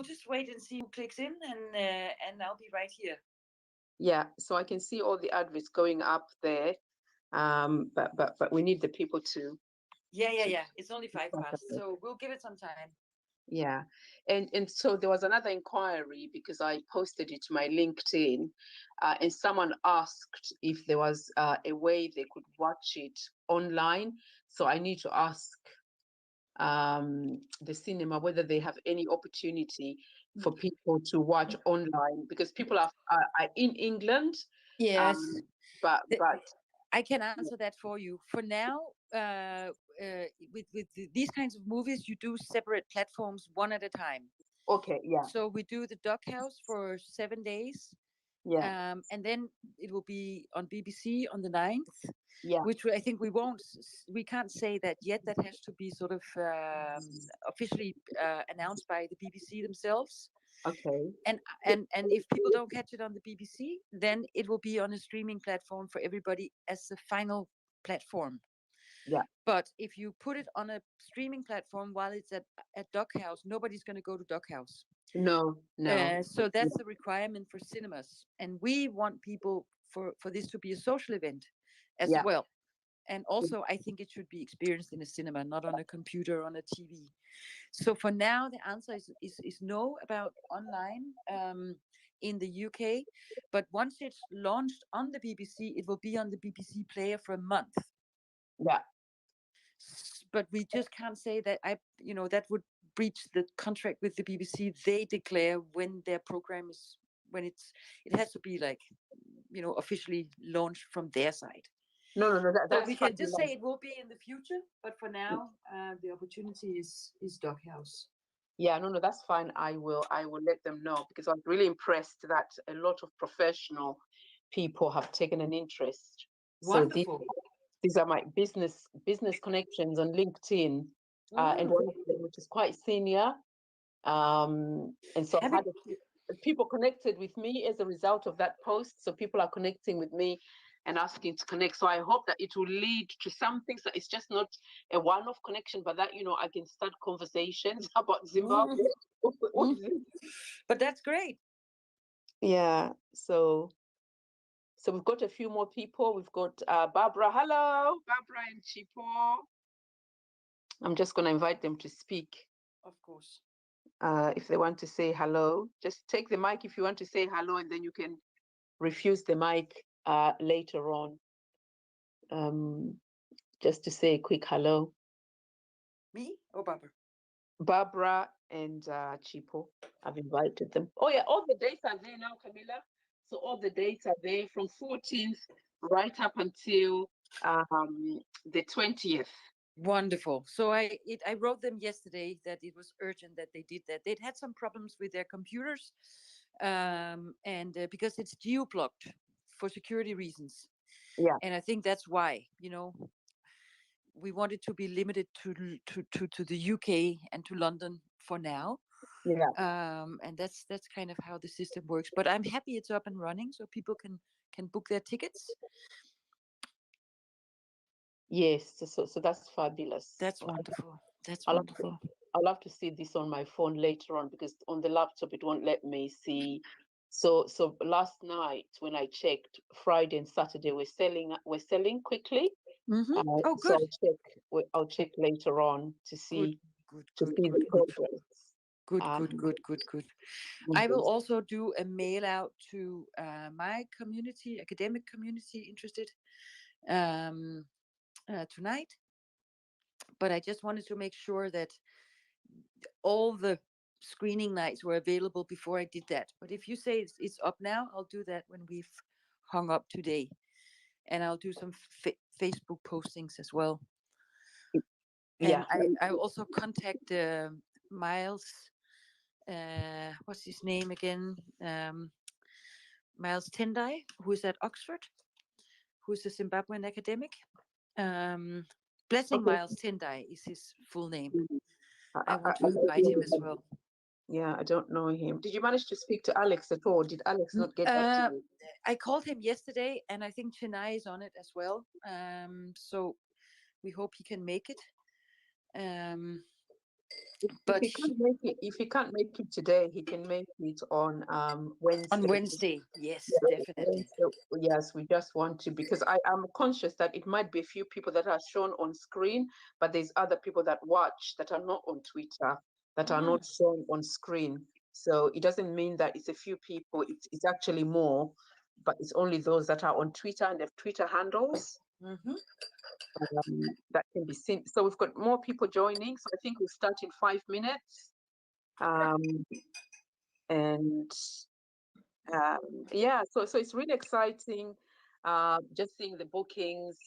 just wait and see who clicks in, and I'll be right here. Yeah, so I can see all the adverts going up there. But we need the people Yeah, yeah, to yeah. It's only five past, so we'll give it some time. yeah. And so there was another inquiry because I posted it to my LinkedIn, and someone asked if there was a way they could watch it online. So I need to ask the cinema whether they have any opportunity for people to watch online because people are in England, Yes. um, but I can answer that for you. For now, with these kinds of movies, you do separate platforms one at a time. okay, yeah, So we do the DocHouse for 7 days, yeah, and then it will be on BBC on the 9th, yeah, which I think we can't say that yet. That has to be sort of officially announced by the BBC themselves. okay, And if people don't catch it on the BBC, then it will be on a streaming platform for everybody as the final platform. yeah, But if you put it on a streaming platform while it's at DocHouse, nobody's going to go to DocHouse. no, no, So that's the requirement for cinemas, and we want people for this to be a social event as yeah, well. And also, I think it should be experienced in a cinema, not on a computer, on a TV. So for now, the answer is no about online in the UK. But once it's launched on the BBC, it will be on the BBC player for a month. yeah. But we just can't say that that would breach the contract with the BBC. They declare when their program is when it has to be like officially launched from their side. No, no, no. So That's we can just say fabulous. it will be in the future, but for now, the opportunity is Doghouse. Yeah, no, no, that's fine. I will let them know because I'm really impressed that a lot of professional people have taken an interest. So Wonderful. these are my business connections on LinkedIn, and Mm. one of them which is quite senior. And so I've Have it. had a few people connected with me as a result of that post. So people are connecting with me and asking to connect. So I hope that it will lead to something. So it's just not a one-off connection, but that I can start conversations about Mm. Zimbabwe. Mm. But that's great. Yeah. So we've got a few more people. We've got Barbara. Hello, Barbara and Chipo. I'm just going to invite them to speak. Of course. If they want to say hello, just take the mic if you want to say hello, and then you can refuse the mic later on, um, just to say a quick hello. Me or Barbara? Barbara and Chipo, I've invited them. Oh yeah, all the dates are there now, Camilla. So all the dates are there from 14th right up until the 20th. Wonderful. So I wrote them yesterday that it was urgent that they did that. They'd had some problems with their computers, and because it's geo blocked for security reasons, Yeah, and I think that's why we wanted to be limited to the UK and to London for now. yeah. And that's kind of how the system works. But I'm happy it's up and running, so people can book their tickets. Yes, so that's fabulous. That's wonderful. That's I'll have to, wonderful. I'll have to see this on my phone later on because on the laptop it won't let me see. So last night when I checked, Friday and Saturday we're selling quickly. Oh, So good, I'll check later on to good, see good, to good, see good, the good, progress. good, good, Um, good, good, good. on I will this. also do a mail out to my community, academic community interested, um, tonight. But I just wanted to make sure that all the screening nights were available before I did that. But if you say it's up now, I'll do that when we've hung up today, and I'll do some Facebook postings as well. And Yeah, I also contact Miles. What's his name again? Miles Tendai, who is at Oxford, who is a Zimbabwean academic. Um, Blessing okay. Miles Tendai is his full name. Mm. I want to invite him as well. Yeah, I don't know him. Did you manage to speak to Alex at all? Did Alex not get back to Uh, you? I called him yesterday, and I think Chennai is on it as well. So we hope he can make it. Um, If But he can't make it, if he can't make it today, he can make it on on Wednesday. Wednesday, yes, Yeah, definitely. Wednesday. Yes, we just want to, because I am conscious that it might be a few people that are shown on screen, but there's other people that watch that are not on Twitter, that are Mm, not shown on screen. So it doesn't mean that it's a few people. It's actually more, but it's only those that are on Twitter and have Twitter handles mhm. that can be seen. So we've got more people joining. So I think we'll start in 5 minutes. Um, and yeah, so it's really exciting, just seeing the bookings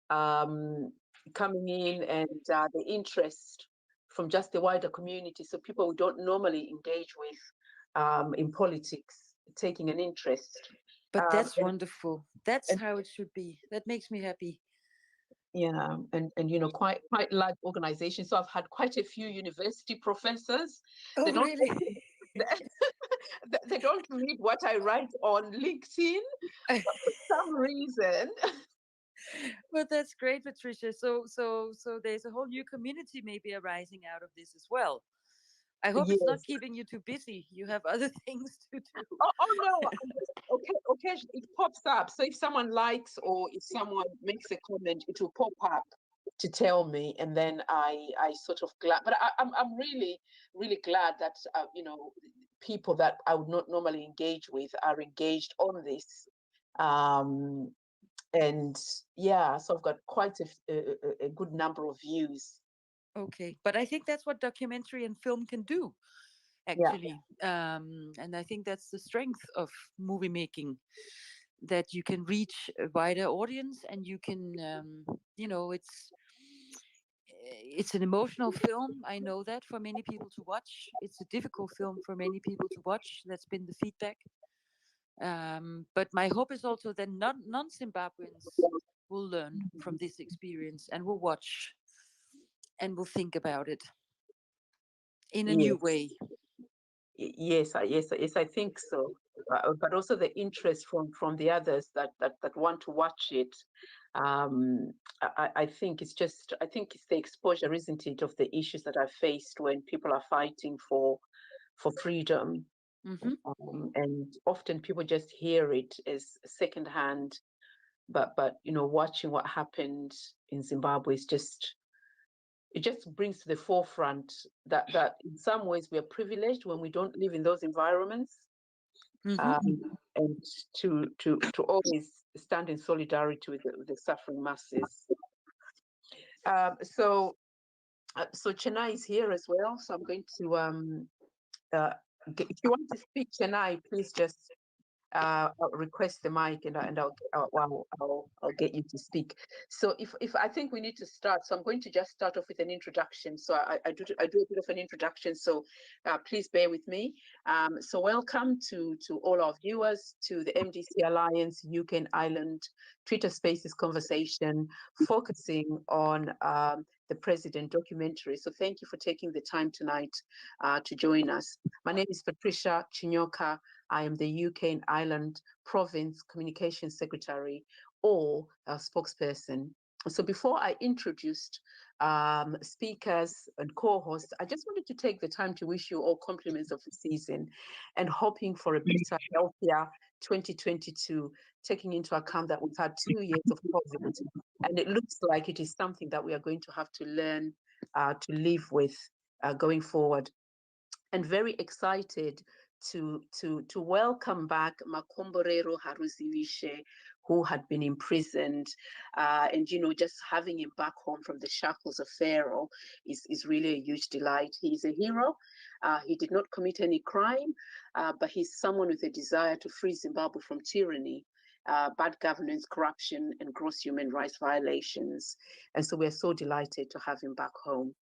um, coming in, and the interest from just the wider community. So people who don't normally engage with in politics taking an interest. But Um, that's and, wonderful. That's and how it should be. That makes me happy. yeah, and you know, quite large organizations. So I've had quite a few university professors. They Oh, don't really? they don't read what I write on LinkedIn for some reason. But that's great, Patricia. So there's a whole new community maybe arising out of this as well. I hope it's not Yes. keeping you too busy. You have other things to do. Oh no. Okay. Okay. It pops up. So if someone likes or if someone makes a comment, it will pop up to tell me, and then I sort of glad. But I'm really glad that you know, people that I would not normally engage with are engaged on this. Um, and yeah, so I've got quite a good number of views. Okay, but I think that's what documentary and film can do, Yeah. actually. And I think that's the strength of movie making, that you can reach a wider audience, and you can, it's an emotional film. I know that, for many people to watch. It's a difficult film for many people to watch. That's been the feedback. But my hope is also that non-Zimbabweans will learn from this experience and will watch and will think about it in a new Yes. way. Yes, I think so. But also the interest from the others that want to watch it. I think it's just, I think it's the exposure, isn't it, of the issues that are faced when people are fighting for freedom. Hmm. And often people just hear it as secondhand, but you know, watching what happened in Zimbabwe is just, it just brings to the forefront that in some ways we are privileged when we don't live in those environments, Hmm. and to always stand in solidarity with the suffering masses. So Chennai is here as well, so I'm going to uh, if you want to speak, Chennai, please just I'll request the mic, and I'll get you to speak. So if I think we need to start, so I'm going to just start off with an introduction. So I do a bit of an introduction. So please bear with me. So welcome to all our viewers to the MDC Alliance UK and Ireland Twitter Spaces conversation, focusing on the President documentary. So thank you for taking the time tonight to join us. My name is Patricia Chinyoka. I am the UK and Ireland Province Communications Secretary, or spokesperson. So before I introduced speakers and co-hosts, I just wanted to take the time to wish you all compliments of the season, and hoping for a better, healthier 2022, taking into account that we've had 2 years of COVID, and it looks like it is something that we are going to have to learn to live with going forward. And very excited to welcome back Makomborero Haruzivishe, who had been imprisoned, and you know, just having him back home from the shackles of Pharaoh is really a huge delight. He's a hero. He did not commit any crime, but he's someone with a desire to free Zimbabwe from tyranny. Bad governance, corruption, and gross human rights violations. And so we're so delighted to have him back home.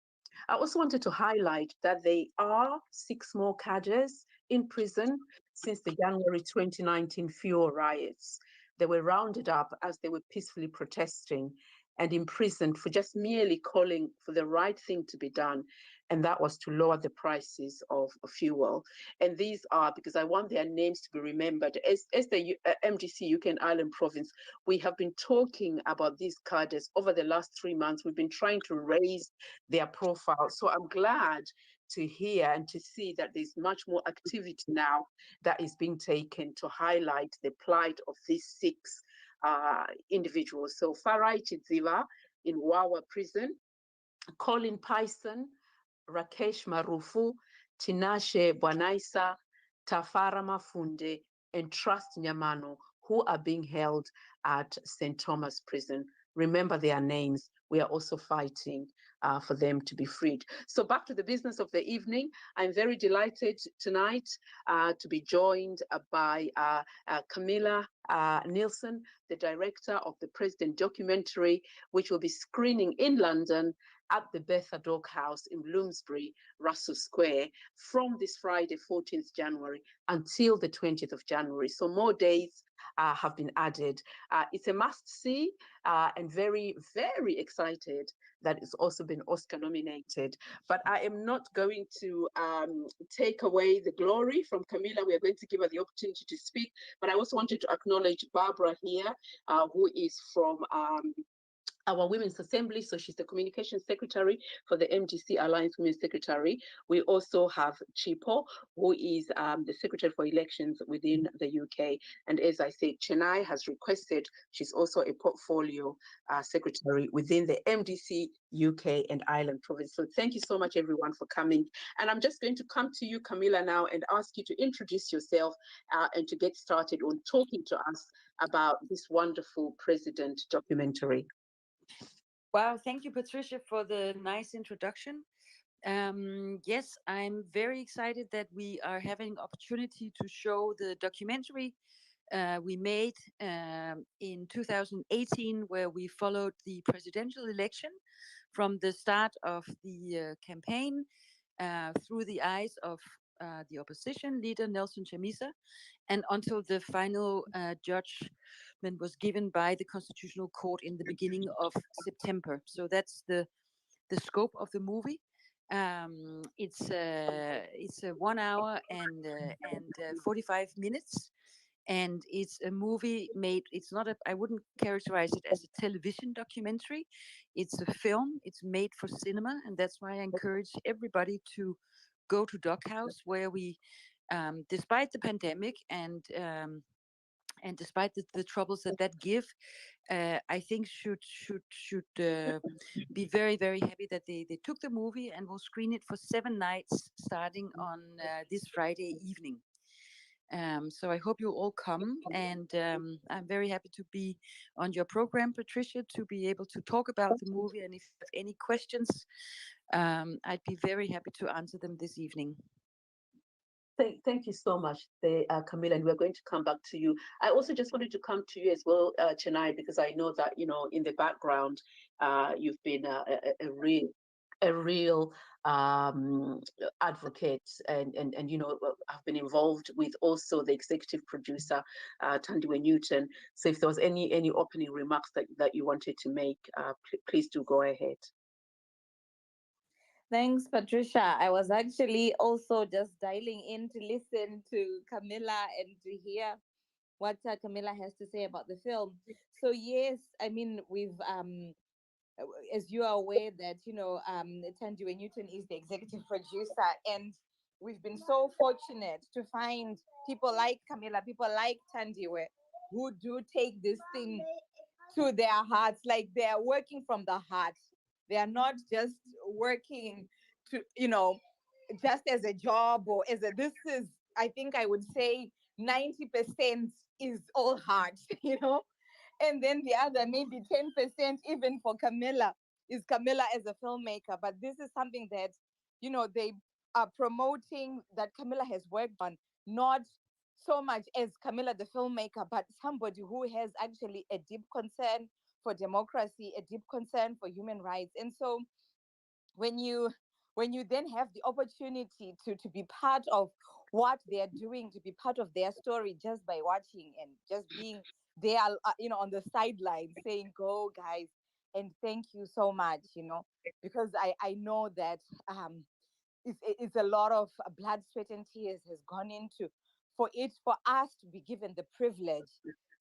I also wanted to highlight that there are 6 more cadres in prison since the January 2019 fuel riots. They were rounded up as they were peacefully protesting and imprisoned for just merely calling for the right thing to be done. and that was to lower the prices of fuel. And these are, because I want their names to be remembered, as the MDC UK and Ireland province, we have been talking about these cadres over the last 3 months. We've been trying to raise their profile. So I'm glad to hear and to see that there's much more activity now that is being taken to highlight the plight of these 6 individuals. So Farai Chidziva in Wawa prison, Colin Pyson, Rakesh Marufu, Tinashe Bwanaisa, Tafara Mafunde, and Trust Nyamano, who are being held at St. Thomas Prison. Remember their names. We are also fighting for them to be freed. So back to the business of the evening. I'm very delighted tonight to be joined by Camilla Nielsson, the director of the President documentary, which will be screening in London at the Bertha DocHouse in Bloomsbury, Russell Square, from this Friday, 14th January, until the 20th of January. So more days have been added. It's a must-see, and very, very excited that it's also been Oscar nominated. But I am not going to take away the glory from Camilla. We are going to give her the opportunity to speak. But I also wanted to acknowledge Barbara here, who is from our Women's Assembly. So she's the Communications Secretary for the MDC Alliance Women's Secretary. We also have Chipo, who is the Secretary for Elections within the UK. And as I said, Chennai has requested, she's also a portfolio secretary within the MDC UK and Ireland province. So thank you so much, everyone, for coming. And I'm just going to come to you, Camilla, now and ask you to introduce yourself and to get started on talking to us about this wonderful President documentary. Wow, thank you, Patricia, for the nice introduction. Yes, I'm very excited that we are having opportunity to show the documentary we made in 2018, where we followed the presidential election from the start of the campaign through the eyes of the opposition leader Nielsson Chamisa, and until the final judgment was given by the Constitutional Court in the beginning of September. So that's the scope of the movie. It's a 1 hour and 45 minutes, and it's a movie made. It's not a. I wouldn't characterize it as a television documentary. It's a film. It's made for cinema, and that's why I encourage everybody to go to DocHouse, where we, despite the pandemic and despite the troubles that give, I think should be very, very happy that they took the movie and will screen it for 7 nights starting on this Friday evening. So I hope you all come, and I'm very happy to be on your program, Patricia, to be able to talk about the movie. And if you have any questions, I'd be very happy to answer them this evening. Thank you so much, Camilla, and we're going to come back to you. I also just wanted to come to you as well, Chennai, because I know that, you know, in the background, you've been a real advocate, and you know, I've been involved with also the executive producer, Tandiwe Newton. So if there was any opening remarks that you wanted to make, please do go ahead. Thanks, Patricia. I was actually also just dialing in to listen to Camilla and to hear what Camilla has to say about the film. So yes, I mean, we've as you are aware that, you know, Tandiwe Newton is the executive producer, and we've been so fortunate to find people like Camilla, people like Tandiwe, who do take this thing to their hearts, like they are working from the heart. They are not just working to, you know, just as a job or as a, this is, I think I would say 90% is all heart, you know, and then the other maybe 10% even for Camilla is Camilla as a filmmaker. But this is something that, you know, they are promoting, that Camilla has worked on, not so much as Camilla the filmmaker, but somebody who has actually a deep concern for democracy, a deep concern for human rights. And so when you then have the opportunity to be part of what they're doing, to be part of their story just by watching and just being there, you know, on the sidelines saying, go guys, and thank you so much, you know, because I know that it's a lot of blood, sweat, and tears has gone into for us to be given the privilege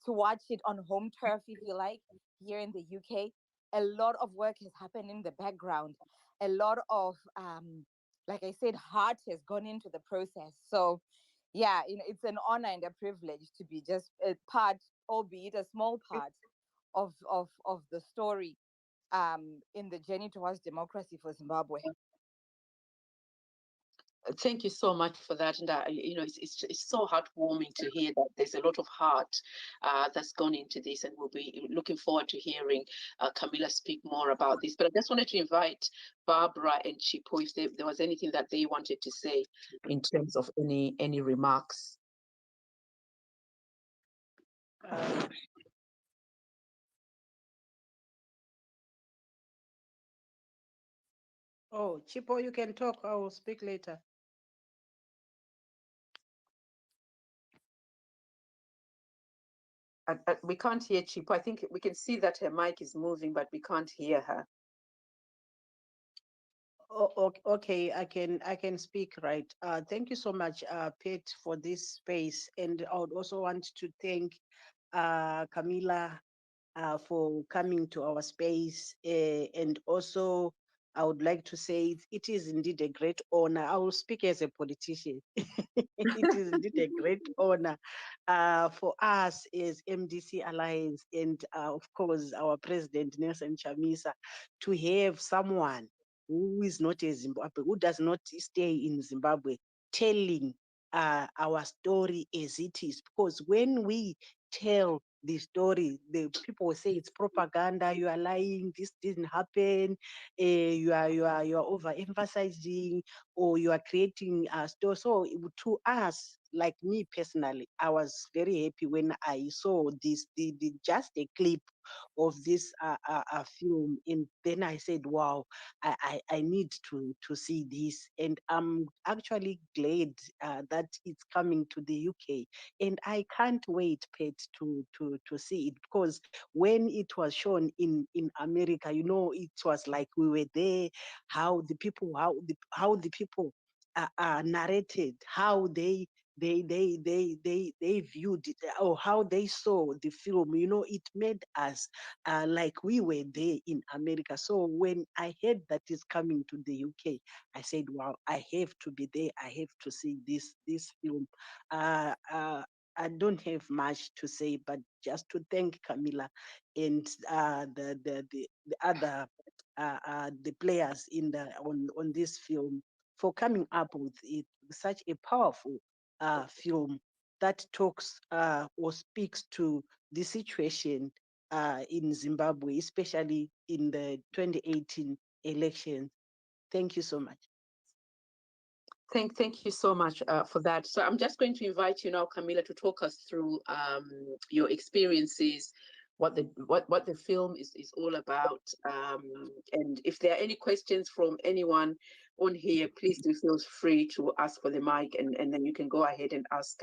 to watch it on home turf, if you like, here in the UK. A lot of work has happened in the background. A lot of like I said, heart has gone into the process. So yeah, it's an honor and a privilege to be just a part, albeit a small part, of the story in the journey towards democracy for Zimbabwe. Thank you so much for that. And it's so heartwarming to hear that there's a lot of heart that's gone into this, and we'll be looking forward to hearing Camilla speak more about this. But I just wanted to invite Barbara and Chipo if there was anything that they wanted to say in terms of any remarks. Oh, Chipo, you can talk. I will speak later. We can't hear Chipo. I think we can see that her mic is moving, but we can't hear her. Oh, okay, I can speak, right. Thank you so much, Pete, for this space, and I would also want to thank Camilla for coming to our space, and also I would like to say it is indeed a great honor. I will speak as a politician. It is indeed a great honor for us as MDC Alliance, and of course our President Nielsson Chamisa, to have someone who is not a Zimbabwe, who does not stay in Zimbabwe, telling our story as it is. Because when we tell the story, the people say it's propaganda, you are lying, this didn't happen, you are overemphasizing, or you are creating a story. So to us, like me personally, I was very happy when I saw this, the just a clip of this film, and then I said, wow, I need to see this, and I'm actually glad that it's coming to the UK, and I can't wait, Pet, to see it, because when it was shown in America, it was like we were there, how the people narrated, how they viewed it, or how they saw the film. It made us like we were there in America. So when I heard that it's coming to the UK, I said, wow, I have to be there, I have to see this film. I don't have much to say, but just to thank Camilla and the other the players on this film for coming up with it, such a powerful film that talks or speaks to the situation in Zimbabwe, especially in the 2018 elections. Thank you so much. Thank you so much for that. So I'm just going to invite you now, Camilla, to talk us through your experiences, what the film is all about, and if there are any questions from anyone on here, please do feel free to ask for the mic, and then you can go ahead and ask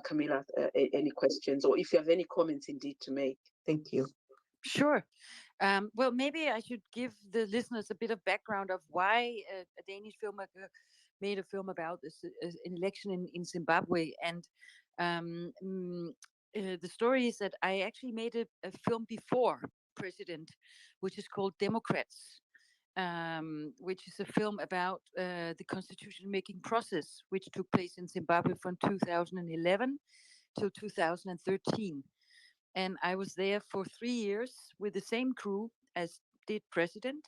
Camilla any questions, or if you have any comments indeed to make. Thank you. Sure. Well, maybe I should give the listeners a bit of background of why a Danish filmmaker made a film about this an election in Zimbabwe. And the story is that I actually made a film before President, which is called Democrats, which is a film about the constitution making process, which took place in Zimbabwe from 2011 till 2013. And I was there for 3 years with the same crew as did President,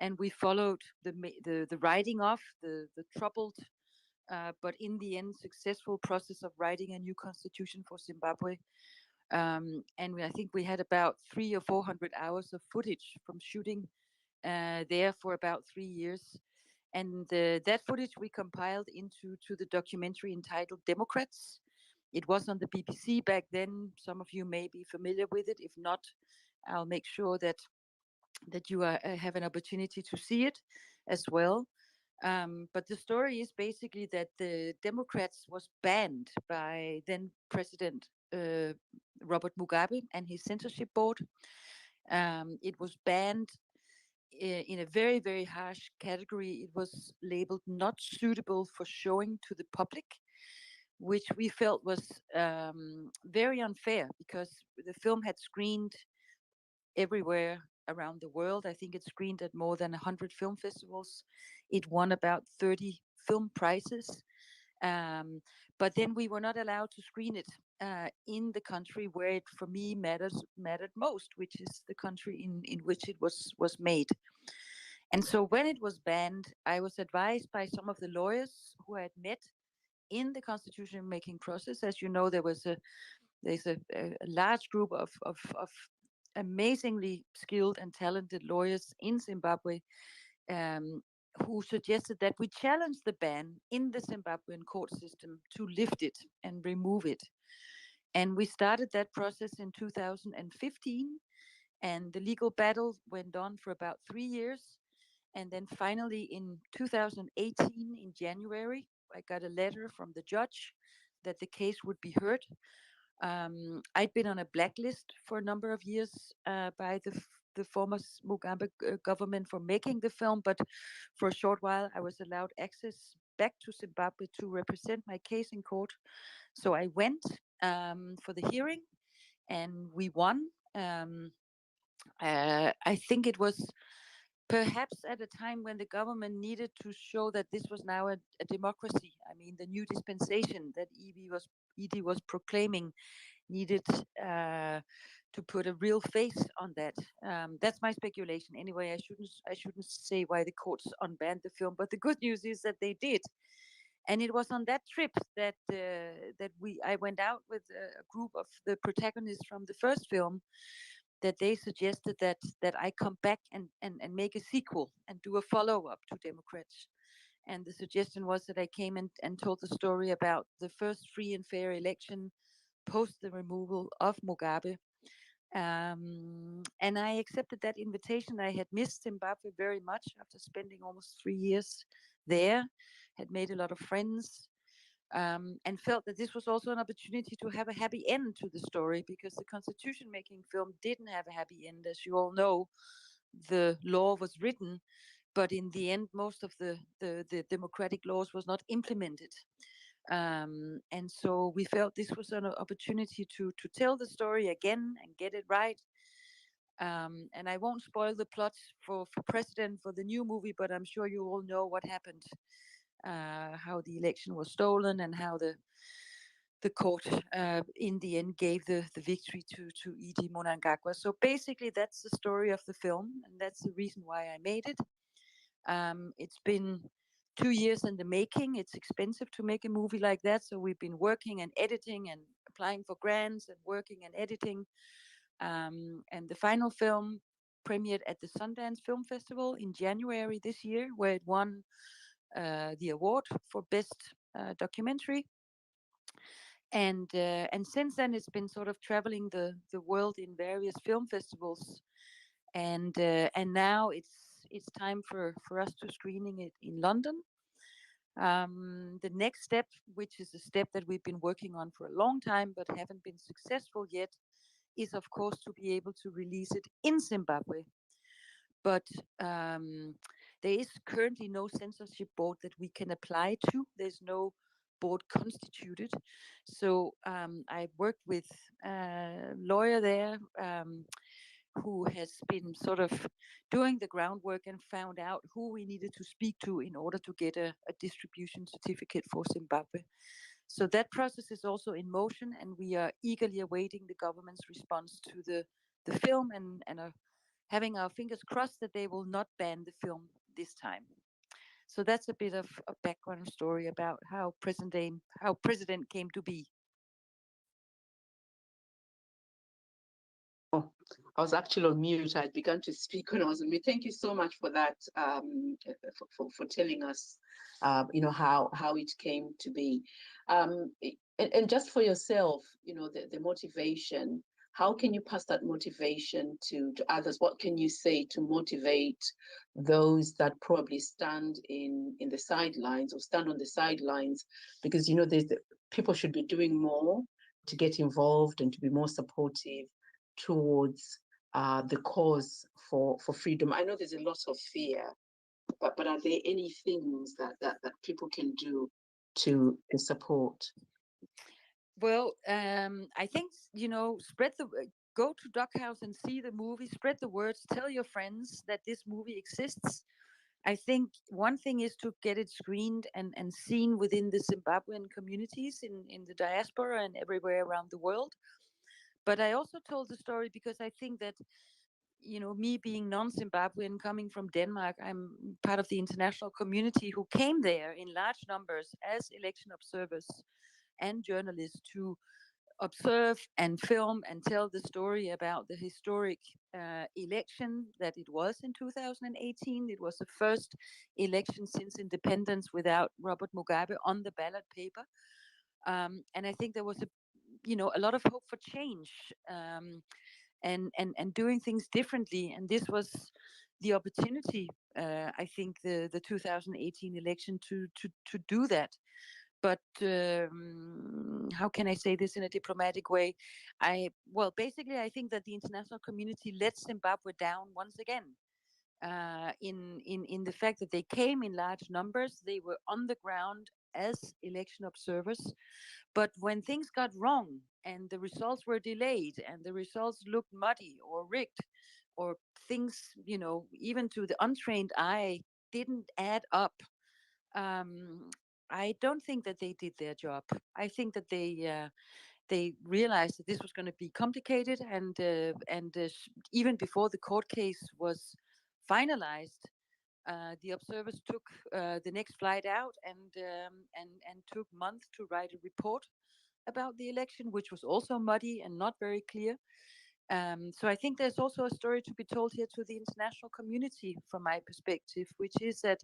and we followed the writing of the troubled, but in the end successful process of writing a new constitution for Zimbabwe. And I think we had about 300 or 400 hours of footage from shooting there for about 3 years. And that footage we compiled into the documentary entitled Democrats. It was on the BBC back then. Some of you may be familiar with it. If not, I'll make sure that you have an opportunity to see it as well. But the story is basically that the Democrats was banned by then President Robert Mugabe and his censorship board. It was banned in a very, very harsh category. It was labeled not suitable for showing to the public, which we felt was very unfair because the film had screened everywhere around the world. I think it screened at more than 100 film festivals. It won about 30 film prizes. But then we were not allowed to screen it in the country where it, for me, mattered most, which is the country in which it was made. And so when it was banned, I was advised by some of the lawyers who I had met in the constitution making process. As you know, there's a large group of amazingly skilled and talented lawyers in Zimbabwe, um, who suggested that we challenge the ban in the Zimbabwean court system to lift it and remove it. And we started that process in 2015, and the legal battle went on for about 3 years. And then finally in 2018, in January, I got a letter from the judge that the case would be heard. I'd been on a blacklist for a number of years by the former Mugabe government for making the film, but for a short while I was allowed access back to Zimbabwe to represent my case in court. So I went for the hearing, and we won. I think it was perhaps at a time when the government needed to show that this was now a democracy. I mean, the new dispensation that Edie was proclaiming needed to put a real face on that. That's my speculation. Anyway, I shouldn't say why the courts unbanned the film, but the good news is that they did. And it was on that trip that I went out with a group of the protagonists from the first film, that they suggested that I come back and make a sequel and do a follow-up to Democrats. And the suggestion was that I came and told the story about the first free and fair election post the removal of Mugabe. And I accepted that invitation. I had missed Zimbabwe very much after spending almost 3 years there, had made a lot of friends, and felt that this was also an opportunity to have a happy end to the story, because the constitution making film didn't have a happy end. As you all know, the law was written, but in the end, most of the democratic laws was not implemented. And so we felt this was an opportunity to tell the story again and get it right. And I won't spoil the plot for President for the new movie, but I'm sure you all know what happened, how the election was stolen, and how the court in the end gave the victory to Edie Mnangagwa. So basically that's the story of the film, and that's the reason why I made it. It's been 2 years in the making. It's expensive to make a movie like that, so we've been working and editing and applying for grants and working and editing. And the final film premiered at the Sundance Film Festival in January this year, where it won the award for best documentary. And since then, it's been sort of traveling the world in various film festivals, and now it's time for us to screening it in London. The next step, which is a step that we've been working on for a long time but haven't been successful yet, is of course to be able to release it in Zimbabwe. But there is currently no censorship board that we can apply to. There's no board constituted. So I worked with a lawyer there, who has been sort of doing the groundwork and found out who we needed to speak to in order to get a distribution certificate for Zimbabwe. So that process is also in motion, and we are eagerly awaiting the government's response to the film, and are having our fingers crossed that they will not ban the film this time. So that's a bit of a background story about how President came to be. Oh, I was actually on mute. I had begun to speak when I was on mute. Thank you so much for that, for telling us, how it came to be. And just for yourself, the motivation, how can you pass that motivation to others? What can you say to motivate those that probably stand in the sidelines or stand on the sidelines? Because, people should be doing more to get involved and to be more supportive towards the cause for freedom? I know there's a lot of fear, but are there any things that people can do to support? Well, I think, spread the go to DocHouse and see the movie. Spread the words. Tell your friends that this movie exists. I think one thing is to get it screened and seen within the Zimbabwean communities in the diaspora and everywhere around the world. But I also told the story because I think that, me being non-Zimbabwean, coming from Denmark, I'm part of the international community who came there in large numbers as election observers and journalists to observe and film and tell the story about the historic election that it was in 2018. It was the first election since independence without Robert Mugabe on the ballot paper. And I think there was a lot of hope for change, and doing things differently. And this was the opportunity, I think, the 2018 election to do that. But how can I say this in a diplomatic way? Basically, I think that the international community let Zimbabwe down once again. In the fact that they came in large numbers, they were on the ground as election observers. But when things got wrong and the results were delayed and the results looked muddy or rigged, or things, even to the untrained eye, didn't add up, um, I don't think that they did their job. I think that they realized that this was going to be complicated, and even before the court case was finalized, the observers took the next flight out and took months to write a report about the election, which was also muddy and not very clear. So I think there's also a story to be told here to the international community from my perspective, which is that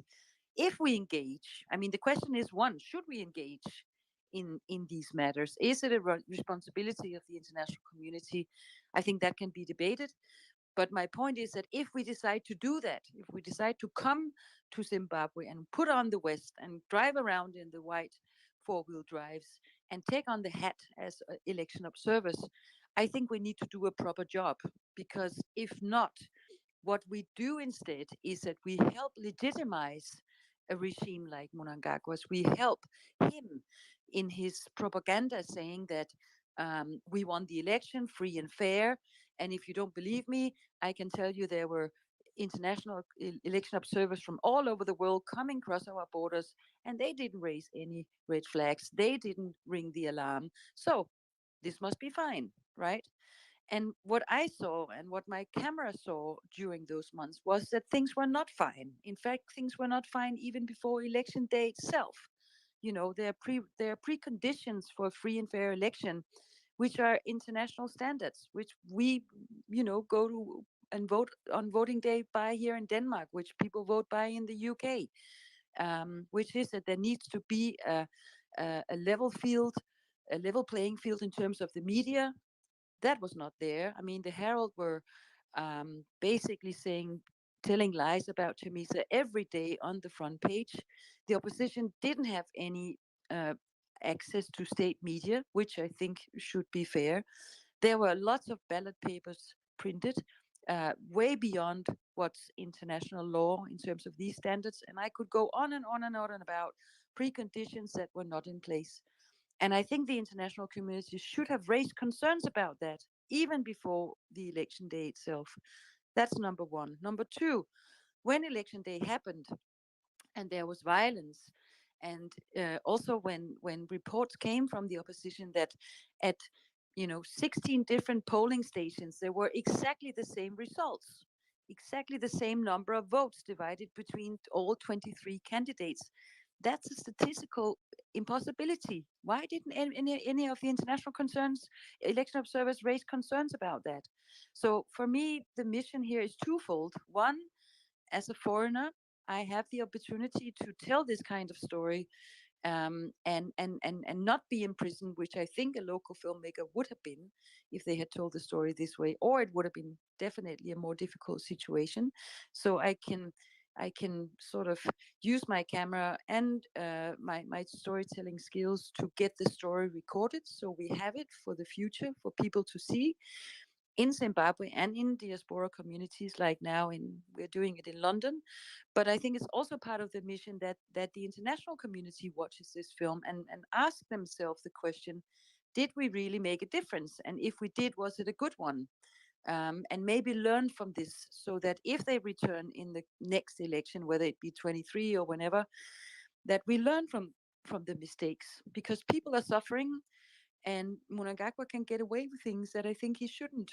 if we engage, I mean, the question is, one, should we engage in these matters? Is it a responsibility of the international community? I think that can be debated. But my point is that if we decide to do that, if we decide to come to Zimbabwe and put on the West and drive around in the white four-wheel drives and take on the hat as election observers, I think we need to do a proper job. Because if not, what we do instead is that we help legitimize a regime like Mnangagwa's. We help him in his propaganda saying that we won the election free and fair. And if you don't believe me, I can tell you there were international election observers from all over the world coming across our borders, and they didn't raise any red flags. They didn't ring the alarm. So this must be fine, right? And what I saw and what my camera saw during those months was that things were not fine. In fact, things were not fine even before election day itself. There are preconditions for a free and fair election, which are international standards, which we, go to and vote on voting day by here in Denmark, which people vote by in the UK, which is that there needs to be a level field, a level playing field in terms of the media. That was not there. I mean, the Herald were basically telling lies about Chamisa every day on the front page. The opposition didn't have any uh, access to state media, which I think should be fair. There were lots of ballot papers printed, way beyond what's international law in terms of these standards. And I could go on and on and on about preconditions that were not in place. And I think the international community should have raised concerns about that even before the election day itself. That's number one. Number two, when election day happened and there was violence, and also when reports came from the opposition that at 16 different polling stations there were exactly the same results, exactly the same number of votes divided between all 23 candidates. That's a statistical impossibility. Why didn't any of the international election observers raise concerns about that? So for me, the mission here is twofold. One, as a foreigner, I have the opportunity to tell this kind of story, and not be imprisoned, which I think a local filmmaker would have been if they had told the story this way, or it would have been definitely a more difficult situation. So I can sort of use my camera and my storytelling skills to get the story recorded, so we have it for the future for people to see. in Zimbabwe and in diaspora communities, like now we're doing it in London. But I think it's also part of the mission that the international community watches this film and ask themselves the question, did we really make a difference? And if we did, was it a good one? And maybe learn from this, so that if they return in the next election, whether it be 23 or whenever, that we learn from the mistakes, because people are suffering, and Mnangagwa can get away with things that I think he shouldn't.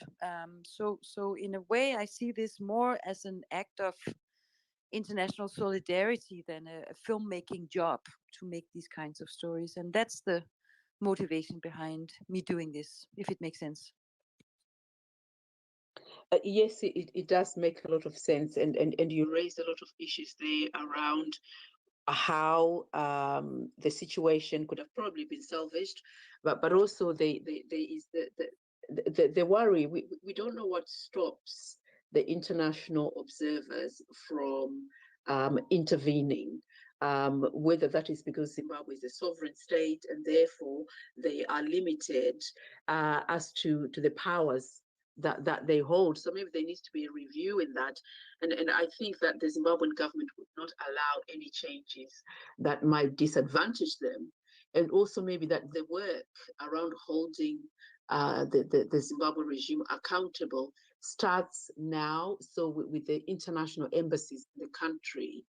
So in a way, I see this more as an act of international solidarity than a filmmaking job to make these kinds of stories, and that's the motivation behind me doing this, if it makes sense. Yes, it does make a lot of sense, and you raised a lot of issues there around how the situation could have probably been salvaged, but also there is the worry. We don't know what stops the international observers from intervening. Whether that is because Zimbabwe is a sovereign state and therefore they are limited as to the powers that they hold. So maybe there needs to be a review in that. And I think that the Zimbabwean government would not allow any changes that might disadvantage them. And also maybe that the work around holding the Zimbabwe regime accountable starts now. So with the international embassies in the country,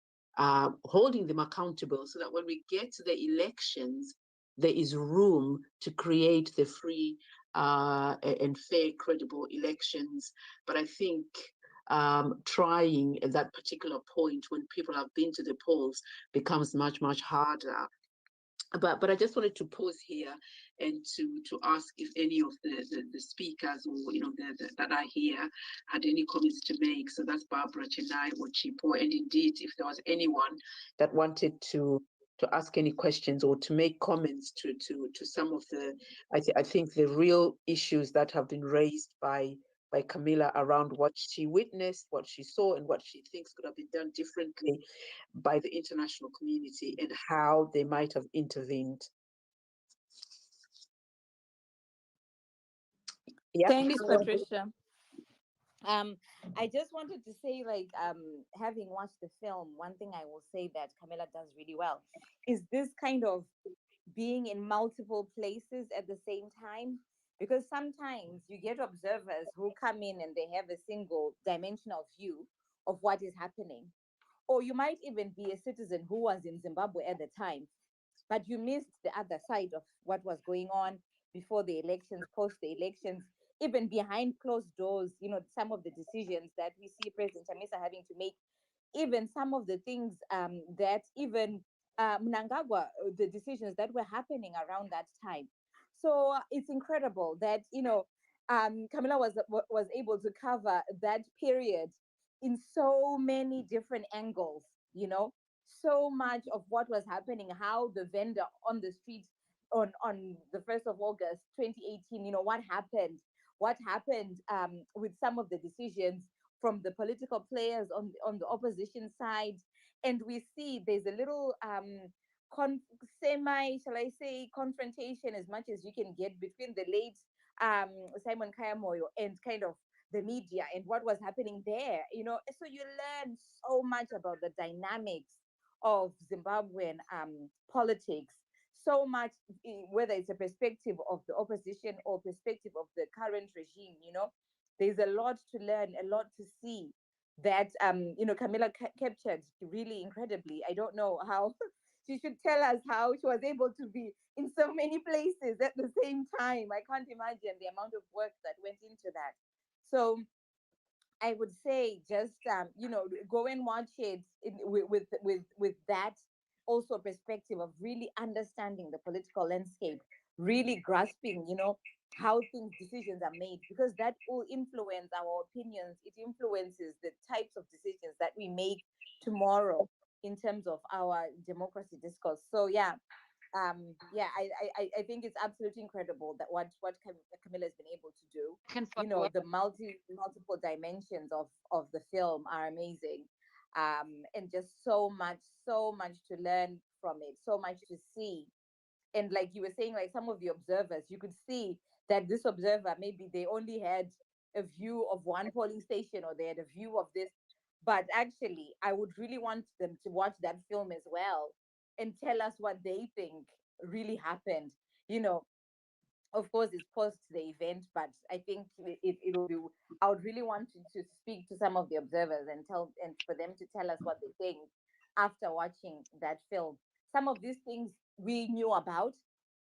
holding them accountable, so that when we get to the elections, there is room to create the free and fair, credible elections. But I think trying at that particular point when people have been to the polls becomes much harder. But I just wanted to pause here and to ask if any of the speakers, or that are here, had any comments to make. So that's Barbara, Chennai, or Chipo, and indeed if there was anyone that wanted to ask any questions or to make comments to some of the I think the real issues that have been raised by Camilla around what she witnessed, what she saw, and what she thinks could have been done differently by the international community, and how they might have intervened. Yeah. Thanks, Patricia. I just wanted to say, like, having watched the film, one thing I will say that Camilla does really well is this kind of being in multiple places at the same time. Because sometimes you get observers who come in and they have a single dimensional view of what is happening. Or you might even be a citizen who was in Zimbabwe at the time, but you missed the other side of what was going on before the elections, post the elections, even behind closed doors. Some of the decisions that we see President Chamisa having to make, even some of the things that even Mnangagwa, the decisions that were happening around that time. So it's incredible that Camilla was able to cover that period in so many different angles. So much of what was happening, how the vendor on the street on the 1st of August 2018, what happened with some of the decisions from the political players on the opposition side. And we see there's a little shall I say, confrontation, as much as you can get, between the late Simon Kayamoyo and kind of the media and what was happening there. So you learn so much about the dynamics of Zimbabwean politics, so much, whether it's a perspective of the opposition or perspective of the current regime. There's a lot to learn, a lot to see that Camilla captured really incredibly. I don't know how. She should tell us how she was able to be in so many places at the same time. I can't imagine the amount of work that went into that. So I would say, just go and watch it with that also perspective of really understanding the political landscape, really grasping how decisions are made, because that will influence our opinions. It influences the types of decisions that we make tomorrow in terms of our democracy discourse. So I think it's absolutely incredible that what Camilla has been able to do. The multiple dimensions of the film are amazing, and just so much to learn from it, so much to see. And like you were saying, like some of the observers, you could see that this observer, maybe they only had a view of one polling station, or they had a view of this. But actually, I would really want them to watch that film as well and tell us what they think really happened. You know, of course, it's post the event, but I think it'll be. I would really want to speak to some of the observers and for them to tell us what they think after watching that film. Some of these things we knew about,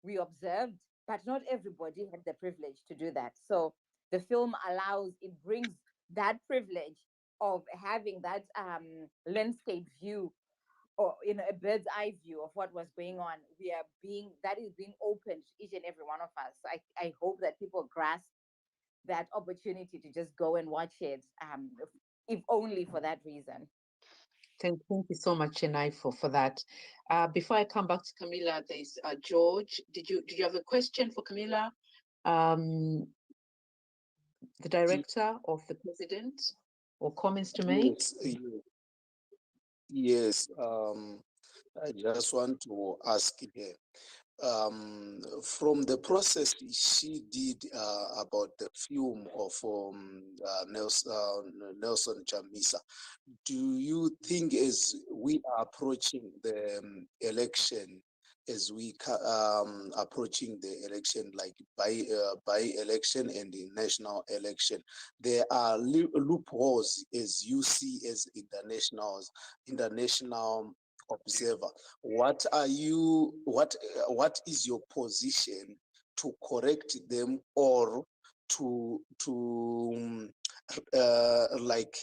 we observed, but not everybody had the privilege to do that. So the film brings that privilege of having that landscape view, or a bird's eye view of what was going on. That is being opened to each and every one of us. I hope that people grasp that opportunity to just go and watch it, if only for that reason. Thank you so much, Chennai, for that. Before I come back to Camilla, there's George. Did you have a question for Camilla, the director of the president, or comments to make? Yes. I just want to ask again. From the process she did about the film of Nielsson Chamisa, do you think as we are approaching the election, as we approaching the election, like by election and the national election, there are loopholes as you see as international observer? What is your position to correct them, or to like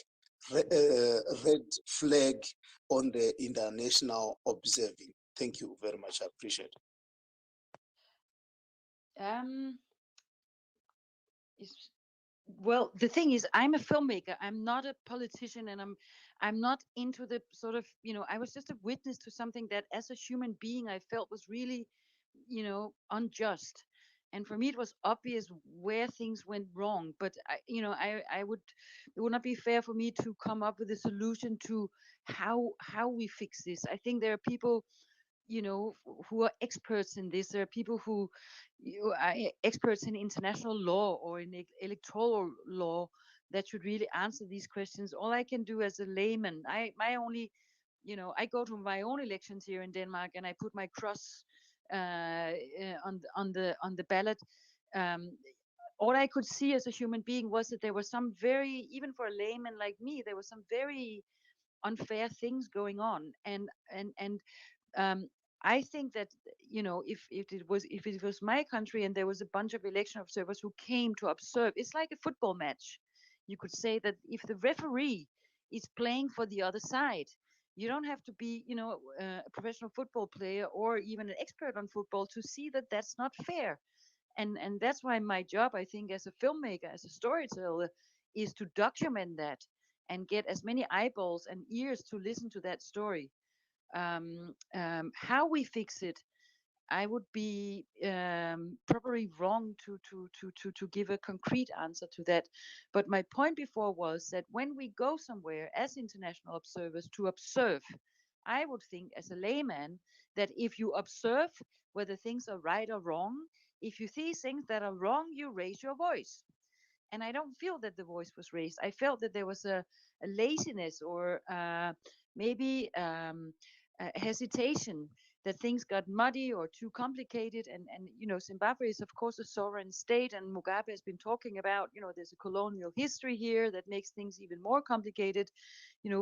red flag on the international observing? Thank you very much. I appreciate it. Well, the thing is, I'm a filmmaker. I'm not a politician, and I'm not into the sort of, I was just a witness to something that as a human being I felt was really, unjust. And for me it was obvious where things went wrong, but it would not be fair for me to come up with a solution to how we fix this. I think there are people, who are experts in this. There are people who are experts in international law or in electoral law that should really answer these questions. All I can do as a layman, I go to my own elections here in Denmark and I put my cross on the ballot. Um, all I could see as a human being was that there was some very, even for a layman like me, there was some very unfair things going on. And um, I think that, if it was my country and there was a bunch of election observers who came to observe, it's like a football match. You could say that if the referee is playing for the other side, you don't have to be, a professional football player or even an expert on football to see that that's not fair. And that's why my job, I think, as a filmmaker, as a storyteller, is to document that and get as many eyeballs and ears to listen to that story. How we fix it, I would be probably wrong to give a concrete answer to that. But my point before was that when we go somewhere as international observers to observe, I would think as a layman that if you observe whether things are right or wrong, if you see things that are wrong, you raise your voice. And I don't feel that the voice was raised. I felt that there was a laziness or maybe a hesitation, that things got muddy or too complicated. And Zimbabwe is, of course, a sovereign state. And Mugabe has been talking about, there's a colonial history here that makes things even more complicated,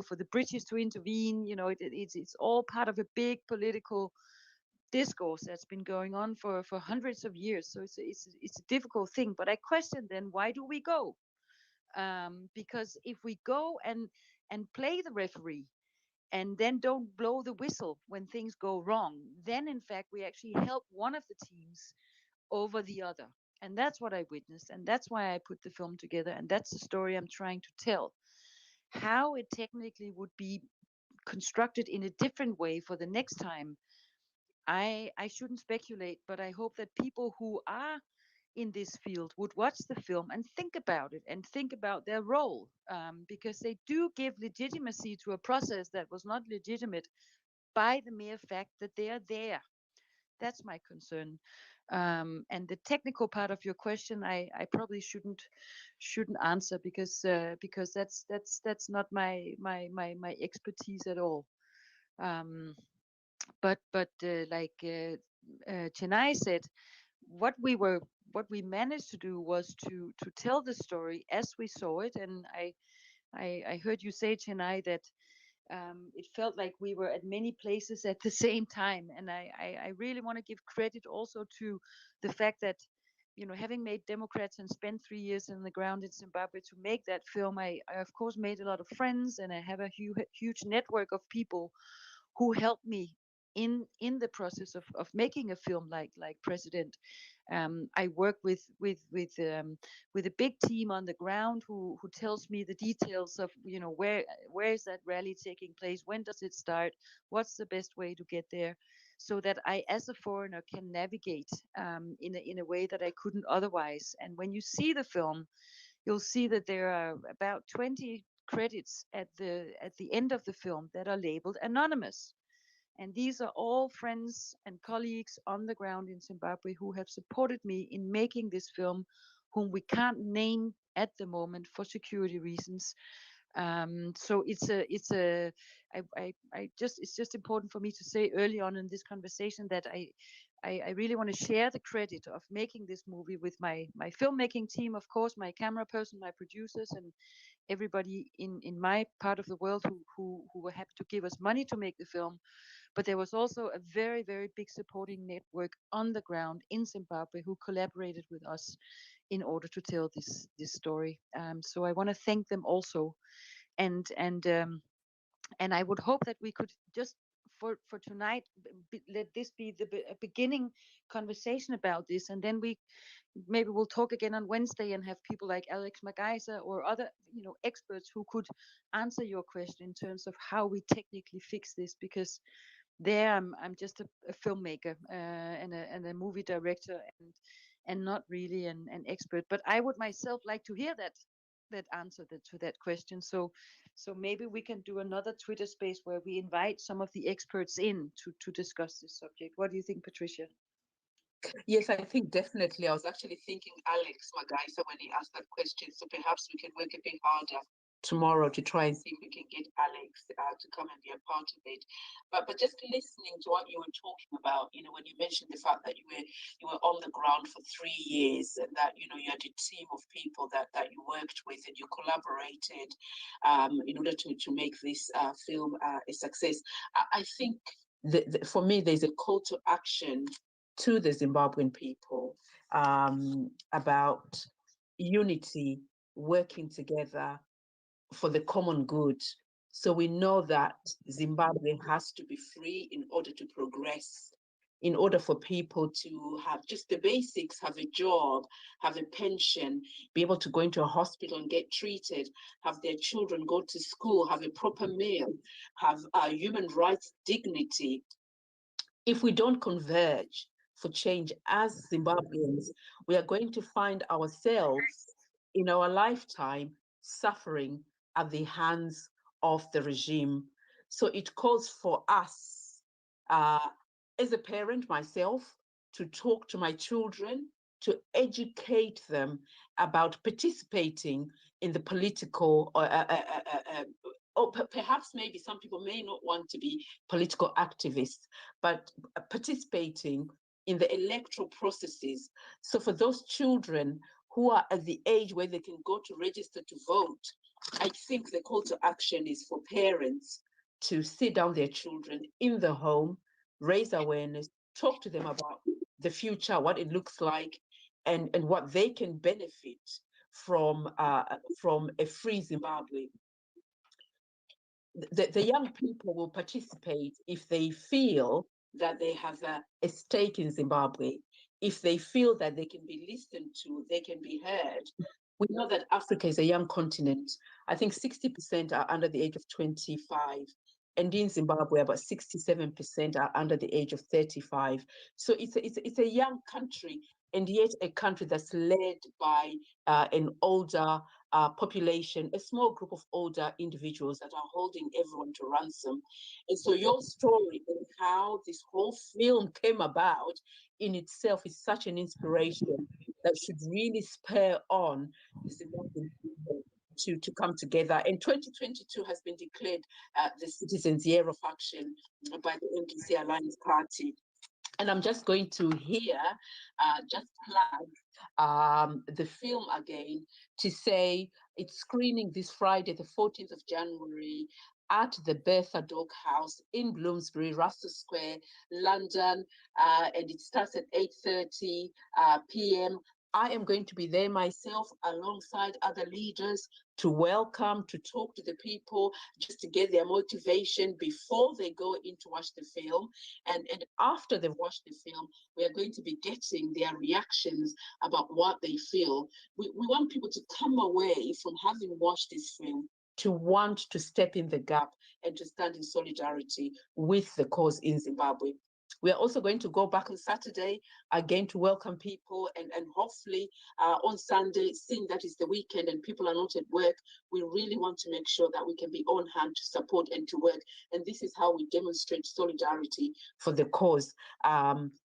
for the British to intervene. It's all part of a big political discourse that's been going on for hundreds of years. So it's a difficult thing. But I question then, why do we go? Because if we go and play the referee and then don't blow the whistle when things go wrong, then in fact we actually help one of the teams over the other. And that's what I witnessed, and that's why I put the film together, and that's the story I'm trying to tell. How it technically would be constructed in a different way for the next time, I shouldn't speculate, but I hope that people who are in this field would watch the film and think about it and think about their role, because they do give legitimacy to a process that was not legitimate by the mere fact that they are there. That's my concern. And the technical part of your question, I probably shouldn't answer because that's not my expertise at all. Um, but like Chennai said, what we were what we managed to do was to tell the story as we saw it. And I heard you say, Chennai, that it felt like we were at many places at the same time. And I really want to give credit also to the fact that, having made Democrats and spent 3 years on the ground in Zimbabwe to make that film, I of course made a lot of friends, and I have a huge network of people who helped me in the process of making a film like President. I work with a big team on the ground who tells me the details of, where is that rally taking place, when does it start, what's the best way to get there, so that I, as a foreigner, can navigate in a way that I couldn't otherwise. And when you see the film, you'll see that there are about 20 credits at the end of the film that are labeled anonymous. And these are all friends and colleagues on the ground in Zimbabwe who have supported me in making this film, whom we can't name at the moment for security reasons. So it's just important for me to say early on in this conversation that I really want to share the credit of making this movie with my filmmaking team, of course, my camera person, my producers, and everybody in my part of the world who were happy to give us money to make the film. But there was also a very, very big supporting network on the ground in Zimbabwe who collaborated with us in order to tell this story. So I want to thank them also, and and um, and I would hope that we could just for tonight let this be a beginning conversation about this, and then we maybe we'll talk again on Wednesday and have people like Alex McGeyser or other experts who could answer your question in terms of how we technically fix this, because there I'm just a filmmaker and a movie director, and not really an expert. But I would myself like to hear that answer to that question. So maybe we can do another Twitter space where we invite some of the experts in to discuss this subject. What do you think, Patricia? Yes, I think definitely. I was actually thinking Alex Magaisa when he asked that question. So perhaps we can work a bit harder tomorrow to try and see if we can get Alex to come and be a part of it. But just listening to what you were talking about, when you mentioned the fact that you were on the ground for 3 years, and that you had a team of people that you worked with and you collaborated in order to make this film a success. I think for me there's a call to action to the Zimbabwean people about unity, working together for the common good. So we know that Zimbabwe has to be free in order to progress, in order for people to have just the basics, have a job, have a pension, be able to go into a hospital and get treated, have their children go to school, have a proper meal, have human rights dignity. If we don't converge for change as Zimbabweans, we are going to find ourselves in our lifetime suffering at the hands of the regime. So it calls for us, as a parent myself, to talk to my children, to educate them about participating in the political or perhaps maybe some people may not want to be political activists, but participating in the electoral processes. So for those children who are at the age where they can go to register to vote, I think the call to action is for parents to sit down their children in the home, raise awareness, talk to them about the future, what it looks like, and what they can benefit from a free Zimbabwe. The young people will participate if they feel that they have a stake in Zimbabwe, if they feel that they can be listened to, they can be heard. We know that Africa is a young continent. I think 60% are under the age of 25. And in Zimbabwe, about 67% are under the age of 35. So it's a young country, and yet a country that's led by an older population, a small group of older individuals that are holding everyone to ransom. And so your story and how this whole film came about in itself is such an inspiration that should really spur on the Zimbabwean people to come together. And 2022 has been declared the Citizens' Year of Action by the MDC Alliance Party. And I'm just going to here just plug the film again to say it's screening this Friday, the 14th of January, at the Bertha DocHouse in Bloomsbury, Russell Square, London, and it starts at 8:30 p.m. I am going to be there myself alongside other leaders to welcome, to talk to the people, just to get their motivation before they go in to watch the film. And after they've watched the film, we are going to be getting their reactions about what they feel. We want people to come away from having watched this film to want to step in the gap and to stand in solidarity with the cause in Zimbabwe. We are also going to go back on Saturday again to welcome people, and hopefully on Sunday, seeing that it's the weekend and people are not at work, we really want to make sure that we can be on hand to support and to work. And this is how we demonstrate solidarity for the cause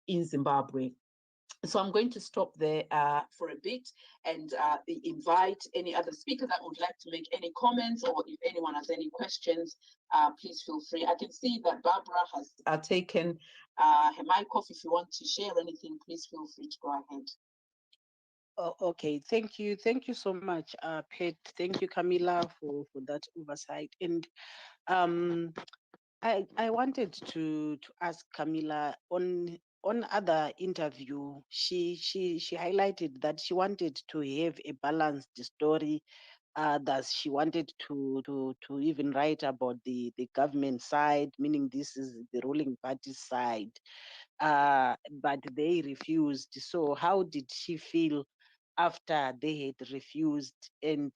in Zimbabwe. So I'm going to stop there for a bit and invite any other speaker that would like to make any comments, or if anyone has any questions, please feel free. I can see that Barbara has taken her mic off. If you want to share anything, please feel free to go ahead. Oh, okay, thank you. Thank you so much, Pet. Thank you, Camilla, for that oversight. And I wanted to ask Camilla on other interview, she highlighted that she wanted to have a balanced story, that she wanted to even write about the government side, meaning this is the ruling party side, but they refused. So how did she feel after they had refused, and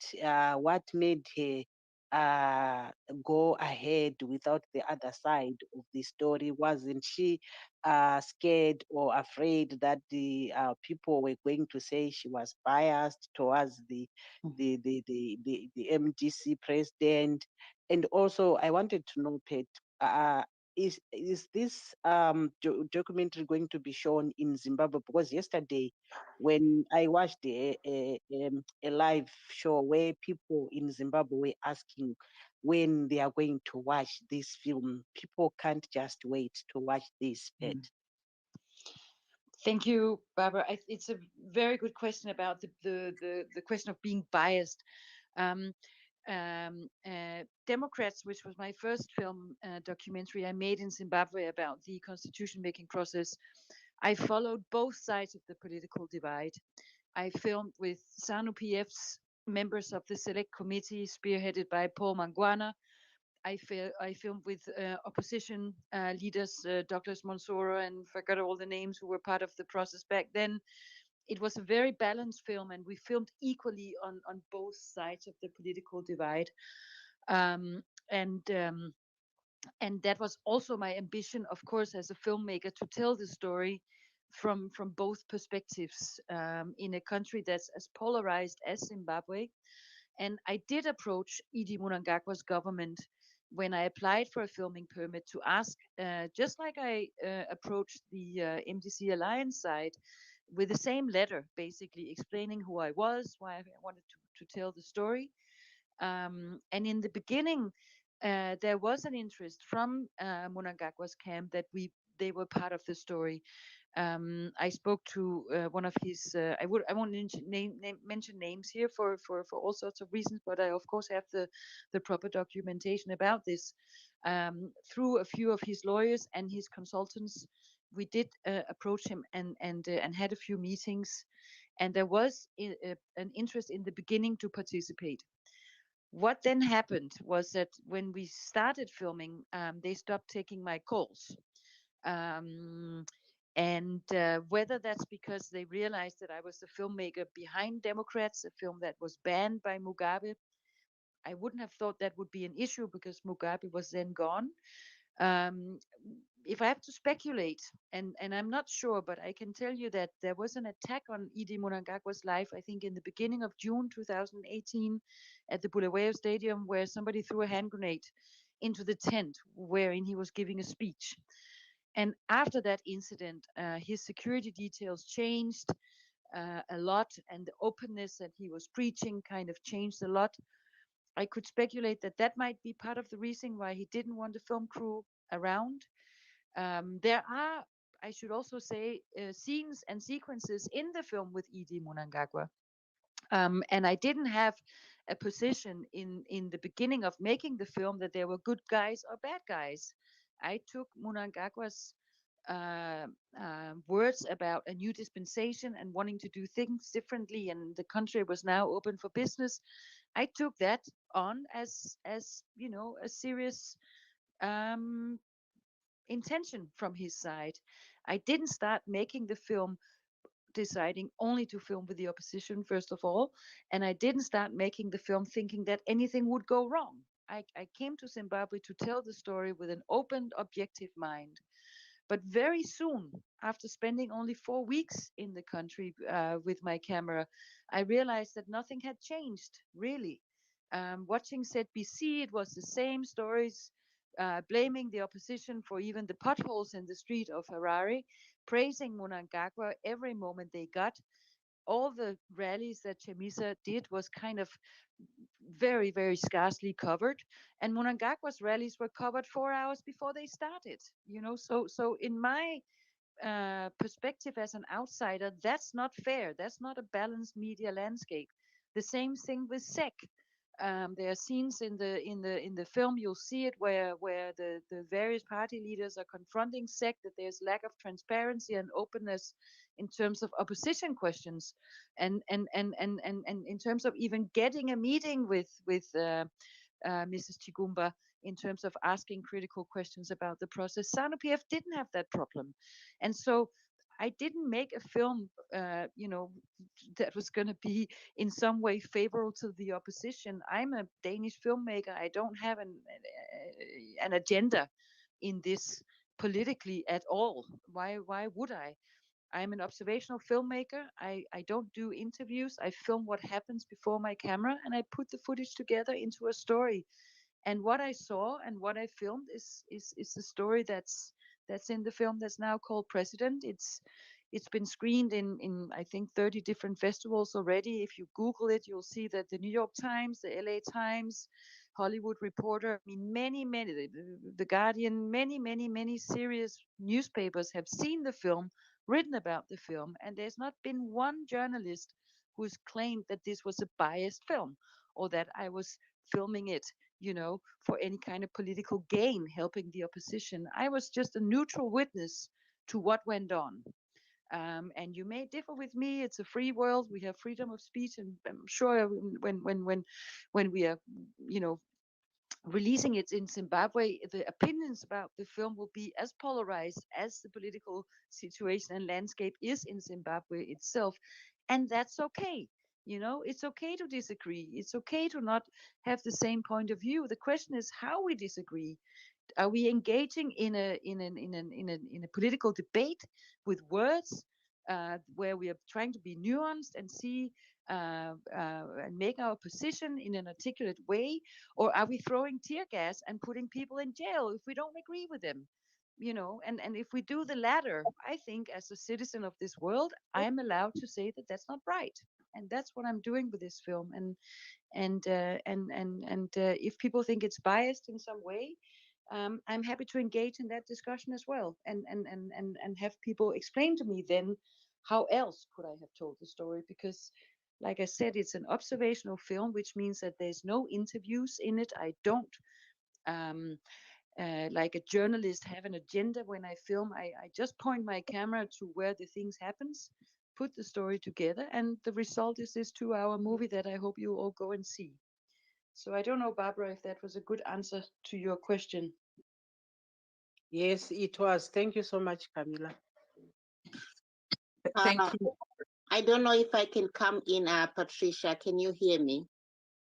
what made her go ahead without the other side of the story? Wasn't she scared or afraid that the people were going to say she was biased towards the MDC president? And also, I wanted to know, Pet, is this documentary going to be shown in Zimbabwe? Because yesterday, when I watched a live show where people in Zimbabwe were asking when they are going to watch this film, people can't just wait to watch this, Pet. Thank you, Barbara. It's a very good question about the question of being biased. Um, Democrats, which was my first film documentary I made in Zimbabwe about the constitution making process, I followed both sides of the political divide. I filmed with ZANU PF's members of the select committee spearheaded by Paul Mangwana. I filmed with opposition leaders, Douglas Monsoro, and forgot all the names who were part of the process back then. It was a very balanced film, and we filmed equally on both sides of the political divide. Um, and um, and that was also my ambition, of course, as a filmmaker, to tell the story from both perspectives in a country that's as polarized as Zimbabwe. And I did approach Idi Mnangagwa's government when I applied for a filming permit to ask, just like I approached the MDC Alliance side, with the same letter, basically explaining who I was, why I wanted to tell the story. And in the beginning, there was an interest from Mnangagwa's camp that they were part of the story. I spoke to one of his. I won't mention names here for all sorts of reasons, but I of course have the proper documentation about this. Through a few of his lawyers and his consultants, we did approach him and had a few meetings, and there was an interest in the beginning to participate. What then happened was that when we started filming, they stopped taking my calls. Um, and whether that's because they realized that I was the filmmaker behind Democrats, a film that was banned by Mugabe, I wouldn't have thought that would be an issue because Mugabe was then gone. Um, if I have to speculate, and I'm not sure, but I can tell you that there was an attack on Idi Mnangagwa's life, I think in the beginning of June 2018 at the Bulawayo Stadium, where somebody threw a hand grenade into the tent wherein he was giving a speech. And after that incident, his security details changed a lot, and the openness that he was preaching kind of changed a lot. I could speculate that that might be part of the reason why he didn't want the film crew around. There are, I should also say, scenes and sequences in the film with Edie Mnangagwa. And I didn't have a position in the beginning of making the film that there were good guys or bad guys. I took Mnangagwa's uh, words about a new dispensation and wanting to do things differently, and the country was now open for business. I took that on as you know, a serious um, intention from his side. I didn't start making the film deciding only to film with the opposition, first of all, and I didn't start making the film thinking that anything would go wrong. I came to Zimbabwe to tell the story with an open, objective mind. But very soon, after spending only 4 weeks in the country with my camera, I realized that nothing had changed, really. Watching ZBC, it was the same stories, blaming the opposition for even the potholes in the street of Harare, praising Mnangagwa every moment they got. All the rallies that Chamisa did was kind of very, very scarcely covered. And Mnangagwa's rallies were covered 4 hours before they started. You know, so in my perspective as an outsider, that's not fair. That's not a balanced media landscape. The same thing with SEC. There are scenes in the film, you'll see it, where the various party leaders are confronting SEC that there's lack of transparency and openness in terms of opposition questions, and in terms of even getting a meeting with Mrs. Chigumba in terms of asking critical questions about the process. SANU-PF didn't have that problem. And so I didn't make a film, that was going to be in some way favorable to the opposition. I'm a Danish filmmaker. I don't have an agenda in this politically at all. Why would I? I'm an observational filmmaker. I don't do interviews. I film what happens before my camera, and I put the footage together into a story. And what I saw and what I filmed is the story that's in the film that's now called President. It's been screened in I think 30 different festivals already. If you Google it, you'll see that the New York Times, the LA Times, Hollywood Reporter, I mean many the Guardian, many serious newspapers have seen the film, written about the film, and there's not been one journalist who's claimed that this was a biased film or that I was filming it, for any kind of political gain, helping the opposition. I was just a neutral witness to what went on. And you may differ with me. It's a free world. We have freedom of speech, and I'm sure when we are, releasing it in Zimbabwe, the opinions about the film will be as polarized as the political situation and landscape is in Zimbabwe itself. And that's okay. It's okay to disagree. It's okay to not have the same point of view. The question is how we disagree. Are we engaging in a political debate with words, where we are trying to be nuanced and see and make our position in an articulate way, or are we throwing tear gas and putting people in jail if we don't agree with them? And if we do the latter, I think as a citizen of this world, I am allowed to say that that's not right, and that's what I'm doing with this film. And if people think it's biased in some way, I'm happy to engage in that discussion as well, and have people explain to me then how else could I have told the story. Because like I said, it's an observational film, which means that there's no interviews in it. I don't um, like a journalist have an agenda when I film. I just point my camera to where the things happens, put the story together, and the result is this 2-hour movie that I hope you all go and see. So I don't know, Barbara, if that was a good answer to your question. Yes, it was. Thank you so much, Camilla. Thank Uh, you. I don't know if I can come in, Patricia. Can you hear me?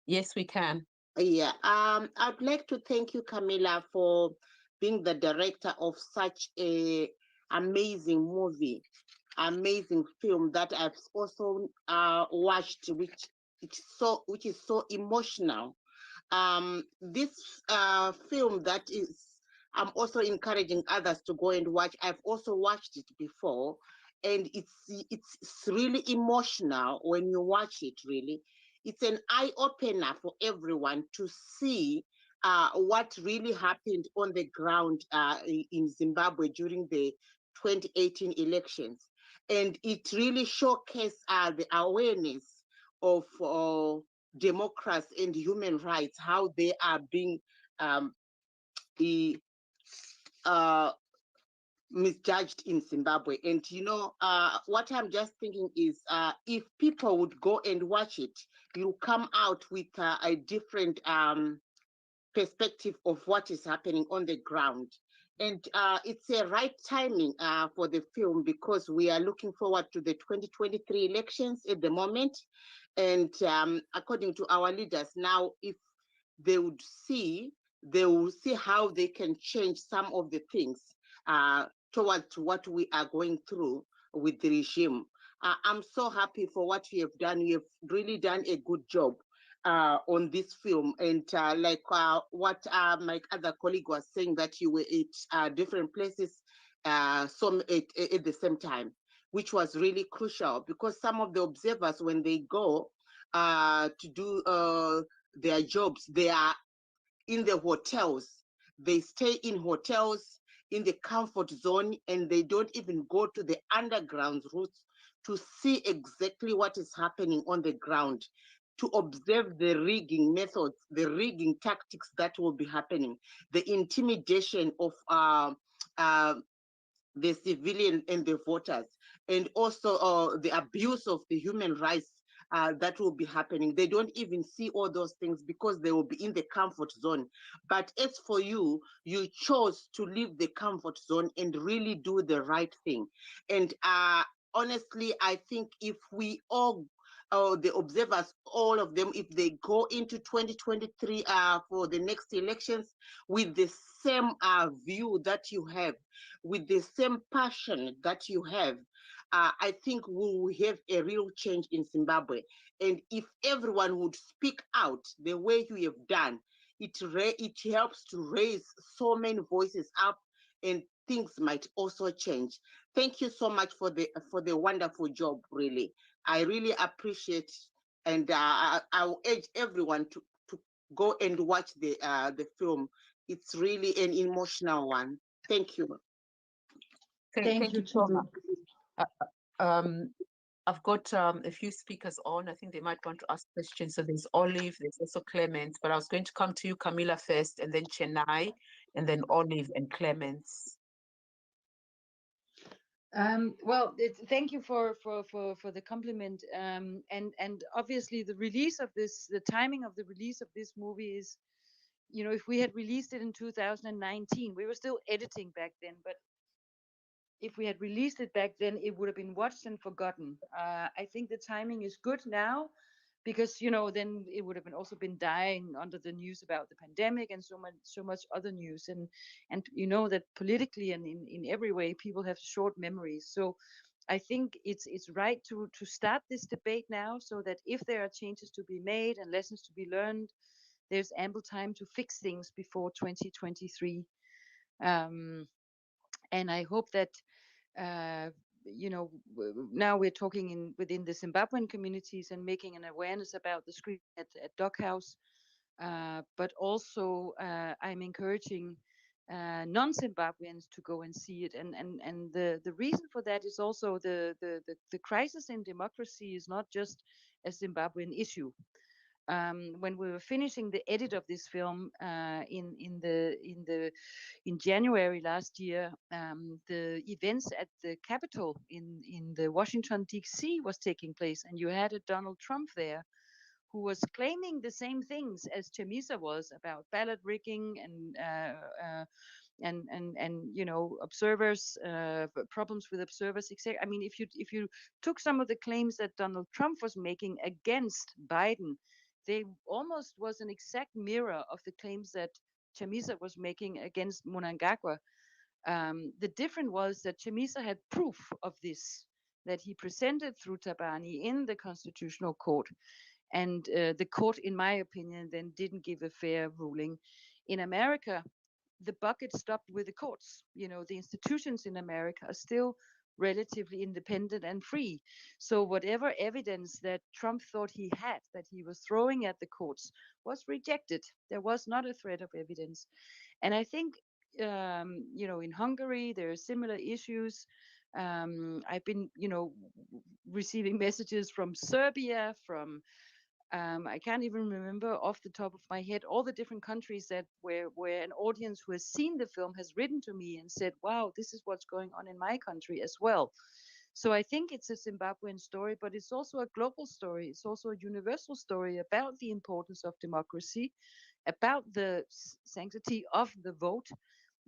Yes, we can. Yeah. I'd like to thank you, Camilla, for being the director of such a amazing movie, amazing film that I've also watched, which is so emotional. This film that is I'm also encouraging others to go and watch. I've also watched it before, and it's really emotional when you watch it. Really, it's an eye opener for everyone to see what really happened on the ground in Zimbabwe during the 2018 elections, and it really showcased the awareness of democracy and human rights, how they are being um, uh, misjudged in Zimbabwe. And what I'm just thinking is, if people would go and watch it, you come out with a different perspective of what is happening on the ground. And it's a right timing for the film, because we are looking forward to the 2023 elections at the moment. And according to our leaders now, if they would see, they will see how they can change some of the things towards what we are going through with the regime. I'm so happy for what you have done. You have really done a good job on this film. And like what my other colleague was saying, that you were at different places some at the same time, which was really crucial, because some of the observers, when they go to do their jobs, they are in the hotels. They stay in hotels in the comfort zone, and they don't even go to the underground routes to see exactly what is happening on the ground, to observe the rigging methods, the rigging tactics that will be happening, the intimidation of the civilian and the voters, and also the abuse of the human rights that will be happening. They don't even see all those things because they will be in the comfort zone. But as for you, you chose to leave the comfort zone and really do the right thing. And honestly, I think if we all the observers, all of them, if they go into 2023 for the next elections with the same view that you have, with the same passion that you have, I think we will have a real change in Zimbabwe. And if everyone would speak out the way you have done, it helps to raise so many voices up, and things might also change. Thank you so much for the wonderful job. Really, I really appreciate, and I will urge everyone to go and watch the film. It's really an emotional one. Thank you. Thank you so much. I've got a few speakers on. I think they might want to ask questions. So there's Olive, there's also Clemens, but I was going to come to you, Camilla, first, and then Chennai, and then Olive and Clemens. Well, thank you for the compliment. And obviously the timing of the release of this movie is, if we had released it in 2019, we were still editing back then, but if we had released it back then, it would have been watched and forgotten. I think the timing is good now, because then it would have been dying under the news about the pandemic and so much other news, and that politically and in every way people have short memories. So I think it's right to start this debate now, so that if there are changes to be made and lessons to be learned, there's ample time to fix things before 2023. And I hope that now we're talking within the Zimbabwean communities and making an awareness about the screen at DocHouse, but also I'm encouraging non-Zimbabweans to go and see it, and the reason for that is also the crisis in democracy is not just a Zimbabwean issue. When we were finishing the edit of this film in January last year, the events at the Capitol in the Washington D.C. was taking place, and you had a Donald Trump there who was claiming the same things as Chamisa was about ballot rigging and observers, problems with observers, etc. I mean, if you took some of the claims that Donald Trump was making against Biden, they almost was an exact mirror of the claims that Chamisa was making against Mnangagwa. The difference was that Chamisa had proof of this, that he presented through Tabani in the Constitutional Court. And the court, in my opinion, then didn't give a fair ruling. In America, the bucket stopped with the courts. The institutions in America are still relatively independent and free. So whatever evidence that Trump thought he had, that he was throwing at the courts, was rejected. There was not a thread of evidence. And I think, in Hungary, there are similar issues. I've been, receiving messages from Serbia, from I can't even remember off the top of my head all the different countries that where an audience who has seen the film has written to me and said, "Wow, this is what's going on in my country as well." So I think it's a Zimbabwean story, but it's also a global story. It's also a universal story about the importance of democracy, about the sanctity of the vote,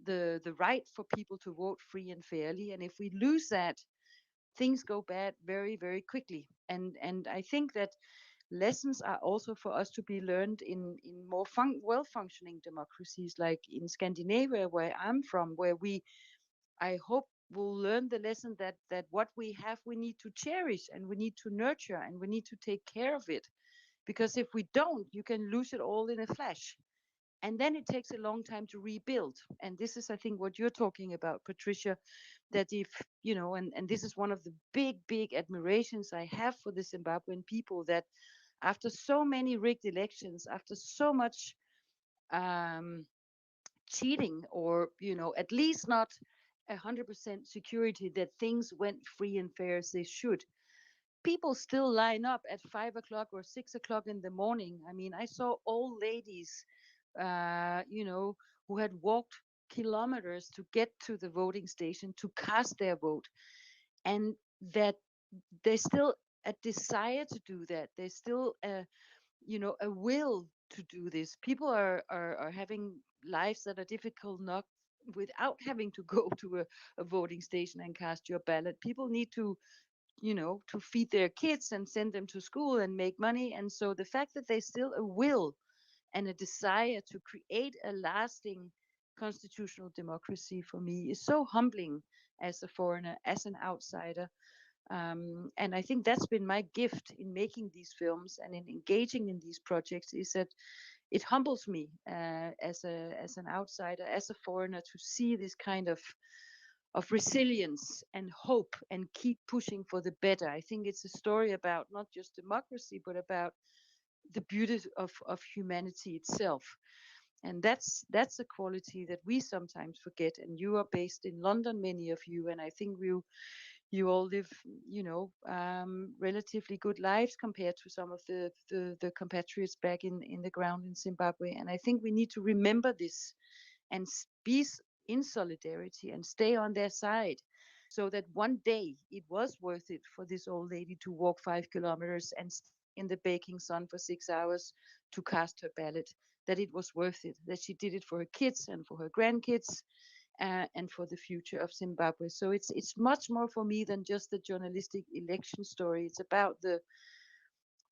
the right for people to vote free and fairly. And if we lose that, things go bad very, very quickly. And I think that lessons are also for us to be learned in more well-functioning democracies like in Scandinavia, where I'm from, where I hope will learn the lesson that what we have, we need to cherish and we need to nurture and we need to take care of it. Because if we don't, you can lose it all in a flash. And then it takes a long time to rebuild. And this is, I think, what you're talking about, Patricia, that if, and this is one of the big admirations I have for the Zimbabwean people, that after so many rigged elections, after so much um, cheating, or at least not 100% security that things went free and fair as they should, people still line up at 5 o'clock or 6 o'clock in the morning. I mean, I saw old ladies, who had walked kilometers to get to the voting station to cast their vote, and that there's still a desire to do that. There's still a will to do this. People are having lives that are difficult enough without having to go to a voting station and cast your ballot. People need to feed their kids and send them to school and make money. And so the fact that there's still a will and a desire to create a lasting constitutional democracy, for me, is so humbling as a foreigner, as an outsider. And I think that's been my gift in making these films and in engaging in these projects, is that it humbles me as an outsider, as a foreigner, to see this kind of resilience and hope and keep pushing for the better. I think it's a story about not just democracy, but about the beauty of humanity itself. And that's a quality that we sometimes forget. And you are based in London, many of you, and I think you all live, relatively good lives compared to some of the compatriots back in the ground in Zimbabwe. And I think we need to remember this and be in solidarity and stay on their side, so that one day it was worth it for this old lady to walk 5 kilometers and in the baking sun for 6 hours to cast her ballot, that it was worth it, that she did it for her kids and for her grandkids, and for the future of Zimbabwe. So it's much more for me than just the journalistic election story. It's about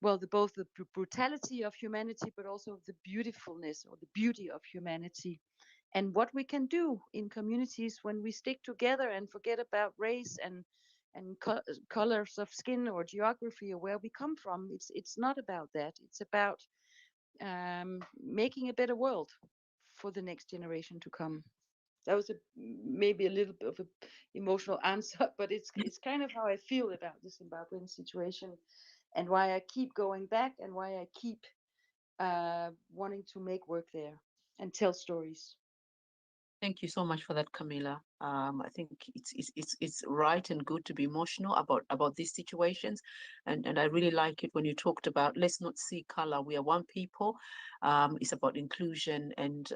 both the brutality of humanity, but also the beautifulness or the beauty of humanity, and what we can do in communities when we stick together and forget about race and colors of skin or geography or where we come from. It's not about that. It's about making a better world for the next generation to come. That was maybe a little bit of an emotional answer, but it's kind of how I feel about the Zimbabwean situation, and why I keep going back, and why I keep wanting to make work there and tell stories. Thank you so much for that, Camilla. I think it's right and good to be emotional about these situations, and I really like it when you talked about let's not see color. We are one people. It's about inclusion and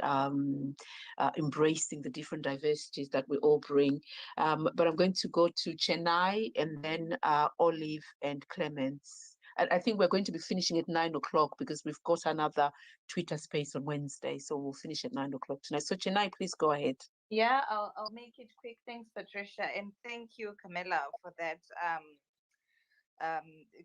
embracing the different diversities that we all bring. But I'm going to go to Chennai and then Olive and Clements. I think we're going to be finishing at 9 o'clock because we've got another Twitter space on Wednesday. So we'll finish at 9 o'clock tonight. So Chennai, please go ahead. Yeah, I'll make it quick. Thanks, Patricia, and thank you, Camilla, for that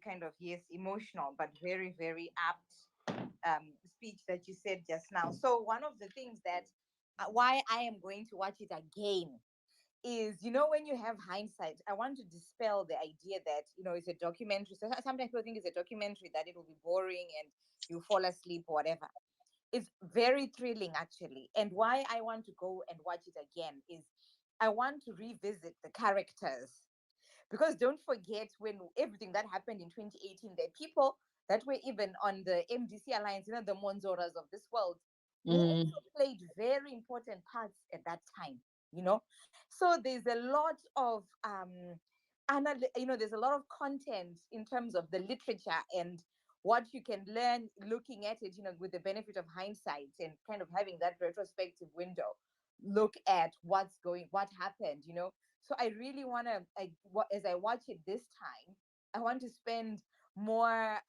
kind of, yes, emotional but very very apt speech that you said just now. So one of the things that why I am going to watch it again is, when you have hindsight, I want to dispel the idea that, it's a documentary. So sometimes people think it's a documentary, that it will be boring and you fall asleep or whatever. It's very thrilling, actually. And why I want to go and watch it again is I want to revisit the characters. Because don't forget, when everything that happened in 2018, there are people that were even on the MDC Alliance, the Monzoras of this world, who Mm, also played very important parts at that time. So there's a lot of there's a lot of content in terms of the literature and what you can learn looking at it, with the benefit of hindsight and kind of having that retrospective window, look at what happened. So I really want to, as I watch it this time, I want to spend more,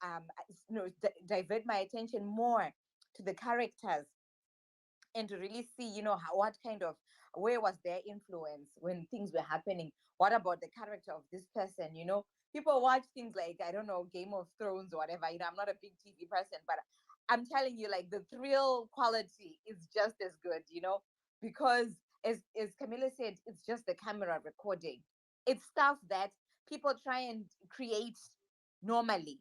divert my attention more to the characters, and to really see, what kind of, where was their influence when things were happening? What about the character of this person? People watch things like, I don't know, Game of Thrones or whatever. I'm not a big TV person, but I'm telling you, like, the thrill quality is just as good. Because as Camilla said, it's just the camera recording. It's stuff that people try and create normally.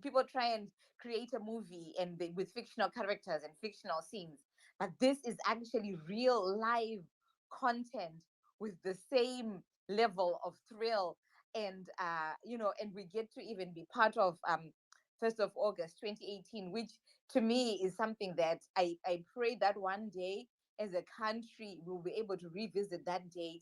People try and create a movie and with fictional characters and fictional scenes, but this is actually real live content with the same level of thrill. And we get to even be part of 1st of August 2018, which to me is something that I pray that one day as a country we'll be able to revisit that date,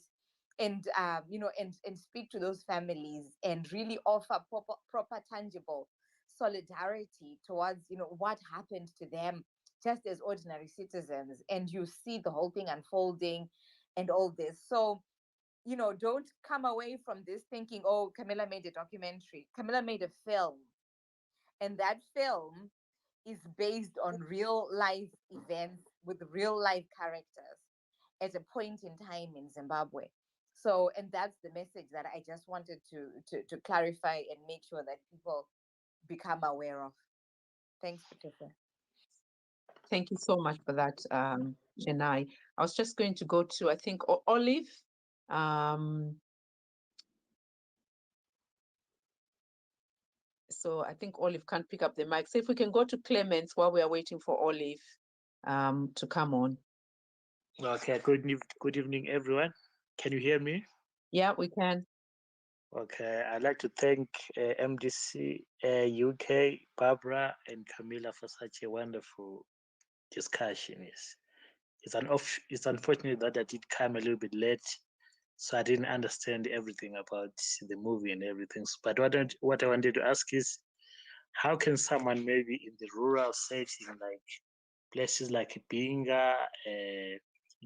and and speak to those families and really offer proper tangible solidarity towards what happened to them just as ordinary citizens, and you see the whole thing unfolding and all this. So don't come away from this thinking, oh, Camilla made a documentary. Camilla made a film, and that film is based on real life events with real life characters at a point in time in Zimbabwe. So, and that's the message that I just wanted to clarify and make sure that people become aware of. Thanks, Patricia. thank you so much for that, Chennai. I was just going to go to, I think, Olive. Um, so I think Olive can't pick up the mic. So if we can go to Clements while we are waiting for Olive to come on. Okay, good evening, everyone. Can you hear me? Yeah, we can. Okay, I'd like to thank MDC UK, Barbara, and Camilla for such a wonderful discussion. Yes, it's unfortunate that I did come a little bit late, so I didn't understand everything about the movie and everything. But what I wanted to ask is, how can someone maybe in the rural setting, like places like Binga,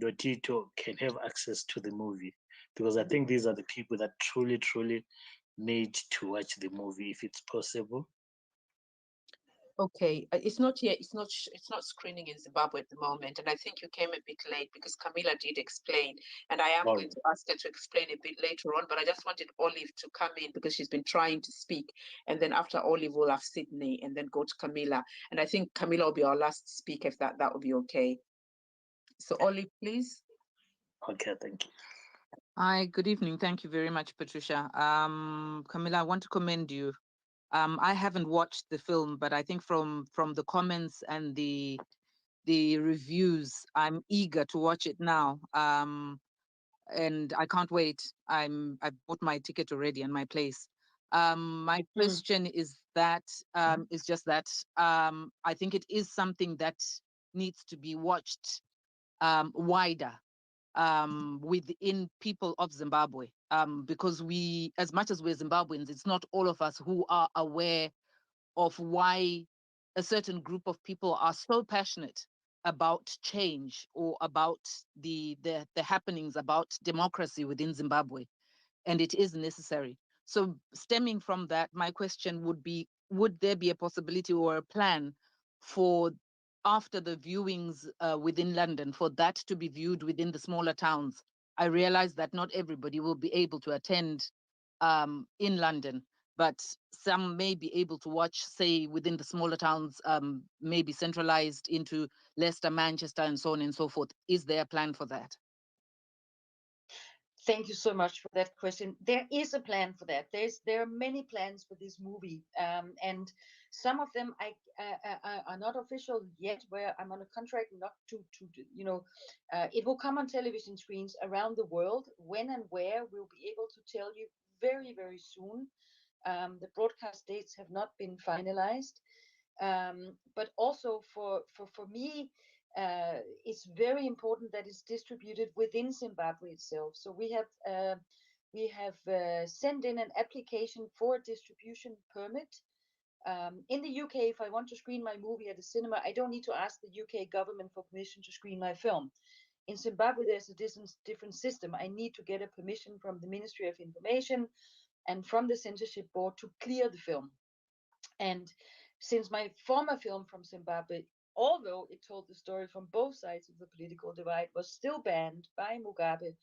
Lotito, can have access to the movie? Because I think these are the people that truly need to watch the movie if it's possible. Okay, it's not yet. It's not screening in Zimbabwe at the moment, and I think you came a bit late because Camilla did explain, and I am going to ask her to explain a bit later on. But I just wanted Olive to come in because she's been trying to speak, and then after Olive we'll have Sydney, and then go to Camilla. And I think Camilla will be our last speaker if that would be okay. So Olive, please. Okay, thank you. Hi, good evening. Thank you very much, Patricia. Camilla, I want to commend you. I haven't watched the film, but I think from the comments and the reviews, I'm eager to watch it now. And I can't wait. I bought my ticket already and my place. My question is just that I think it is something that needs to be watched wider within people of Zimbabwe, because we, as much as we're Zimbabweans, it's not all of us who are aware of why a certain group of people are so passionate about change or about the happenings about democracy within Zimbabwe, and it is necessary. So stemming from that, my question would be, would there be a possibility or a plan for, after the viewings within London, for that to be viewed within the smaller towns? I realize that not everybody will be able to attend in London, but some may be able to watch, say, within the smaller towns, maybe centralized into Leicester, Manchester, and so on and so forth. Is there a plan for that? Thank you so much for that question. There is a plan for that. There are many plans for this movie, and Some of them are not official yet, where I'm on a contract not it will come on television screens around the world. When and where we'll be able to tell you very, very soon. The broadcast dates have not been finalized. But also for me, it's very important that it's distributed within Zimbabwe itself. So we have sent in an application for a distribution permit. In the UK, if I want to screen my movie at a cinema, I don't need to ask the UK government for permission to screen my film. In Zimbabwe, there's a different system. I need to get a permission from the Ministry of Information and from the censorship board to clear the film. And since my former film from Zimbabwe, although it told the story from both sides of the political divide, was still banned by Mugabe,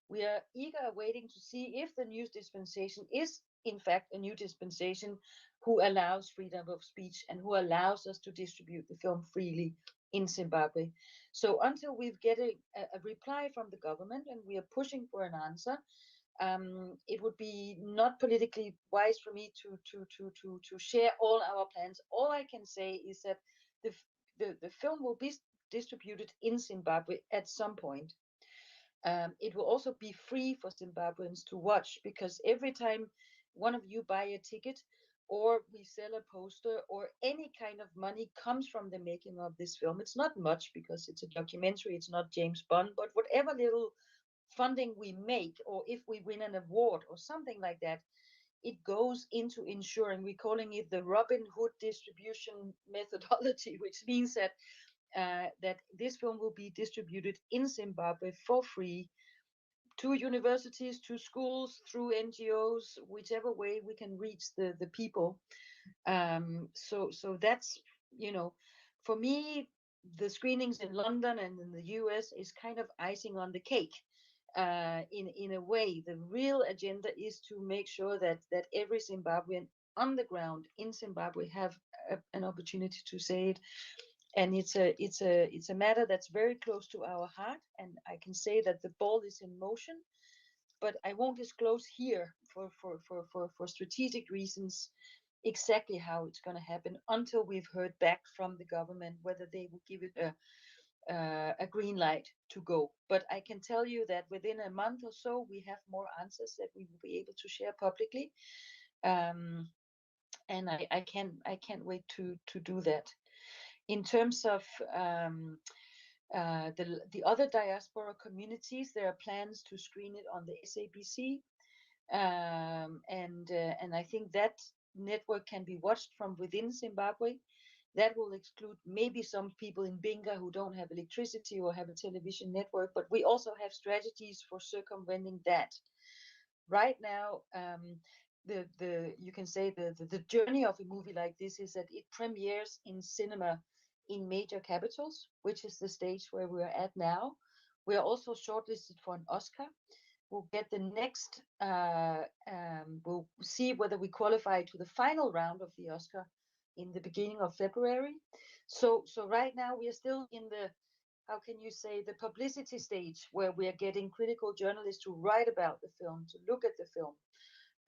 we are eager waiting to see if the new dispensation is, in fact, a new dispensation who allows freedom of speech and who allows us to distribute the film freely in Zimbabwe. So until we've get a reply from the government, and we are pushing for an answer, it would be not politically wise for me to share all our plans. All I can say is that the film will be distributed in Zimbabwe at some point. It will also be free for Zimbabweans to watch, because every time one of you buy a ticket or we sell a poster or any kind of money comes from the making of this film, it's not much because it's a documentary, it's not James Bond, but whatever little funding we make, or if we win an award or something like that, it goes into ensuring, we're calling it the Robin Hood distribution methodology, which means that that this film will be distributed in Zimbabwe for free to universities, to schools, through NGOs, whichever way we can reach the people. So that's, for me, the screenings in London and in the US is kind of icing on the cake. In a way, the real agenda is to make sure that every Zimbabwean on the ground in Zimbabwe have an opportunity to say it. And it's a matter that's very close to our heart, and I can say that the ball is in motion, but I won't disclose here for strategic reasons exactly how it's going to happen until we've heard back from the government whether they will give it a green light to go. But I can tell you that within a month or so we have more answers that we will be able to share publicly, and I can't wait to do that. In terms of the other diaspora communities, there are plans to screen it on the SABC, and I think that network can be watched from within Zimbabwe. That will exclude maybe some people in Binga who don't have electricity or have a television network, but we also have strategies for circumventing that. Right now, you can say the journey of a movie like this is that it premieres in cinema in major capitals, which is the stage where we are at now. We are also shortlisted for an Oscar. We'll get the next, we'll see whether we qualify to the final round of the Oscar in the beginning of February. So right now we are still in the, how can you say, the publicity stage, where we are getting critical journalists to write about the film, to look at the film,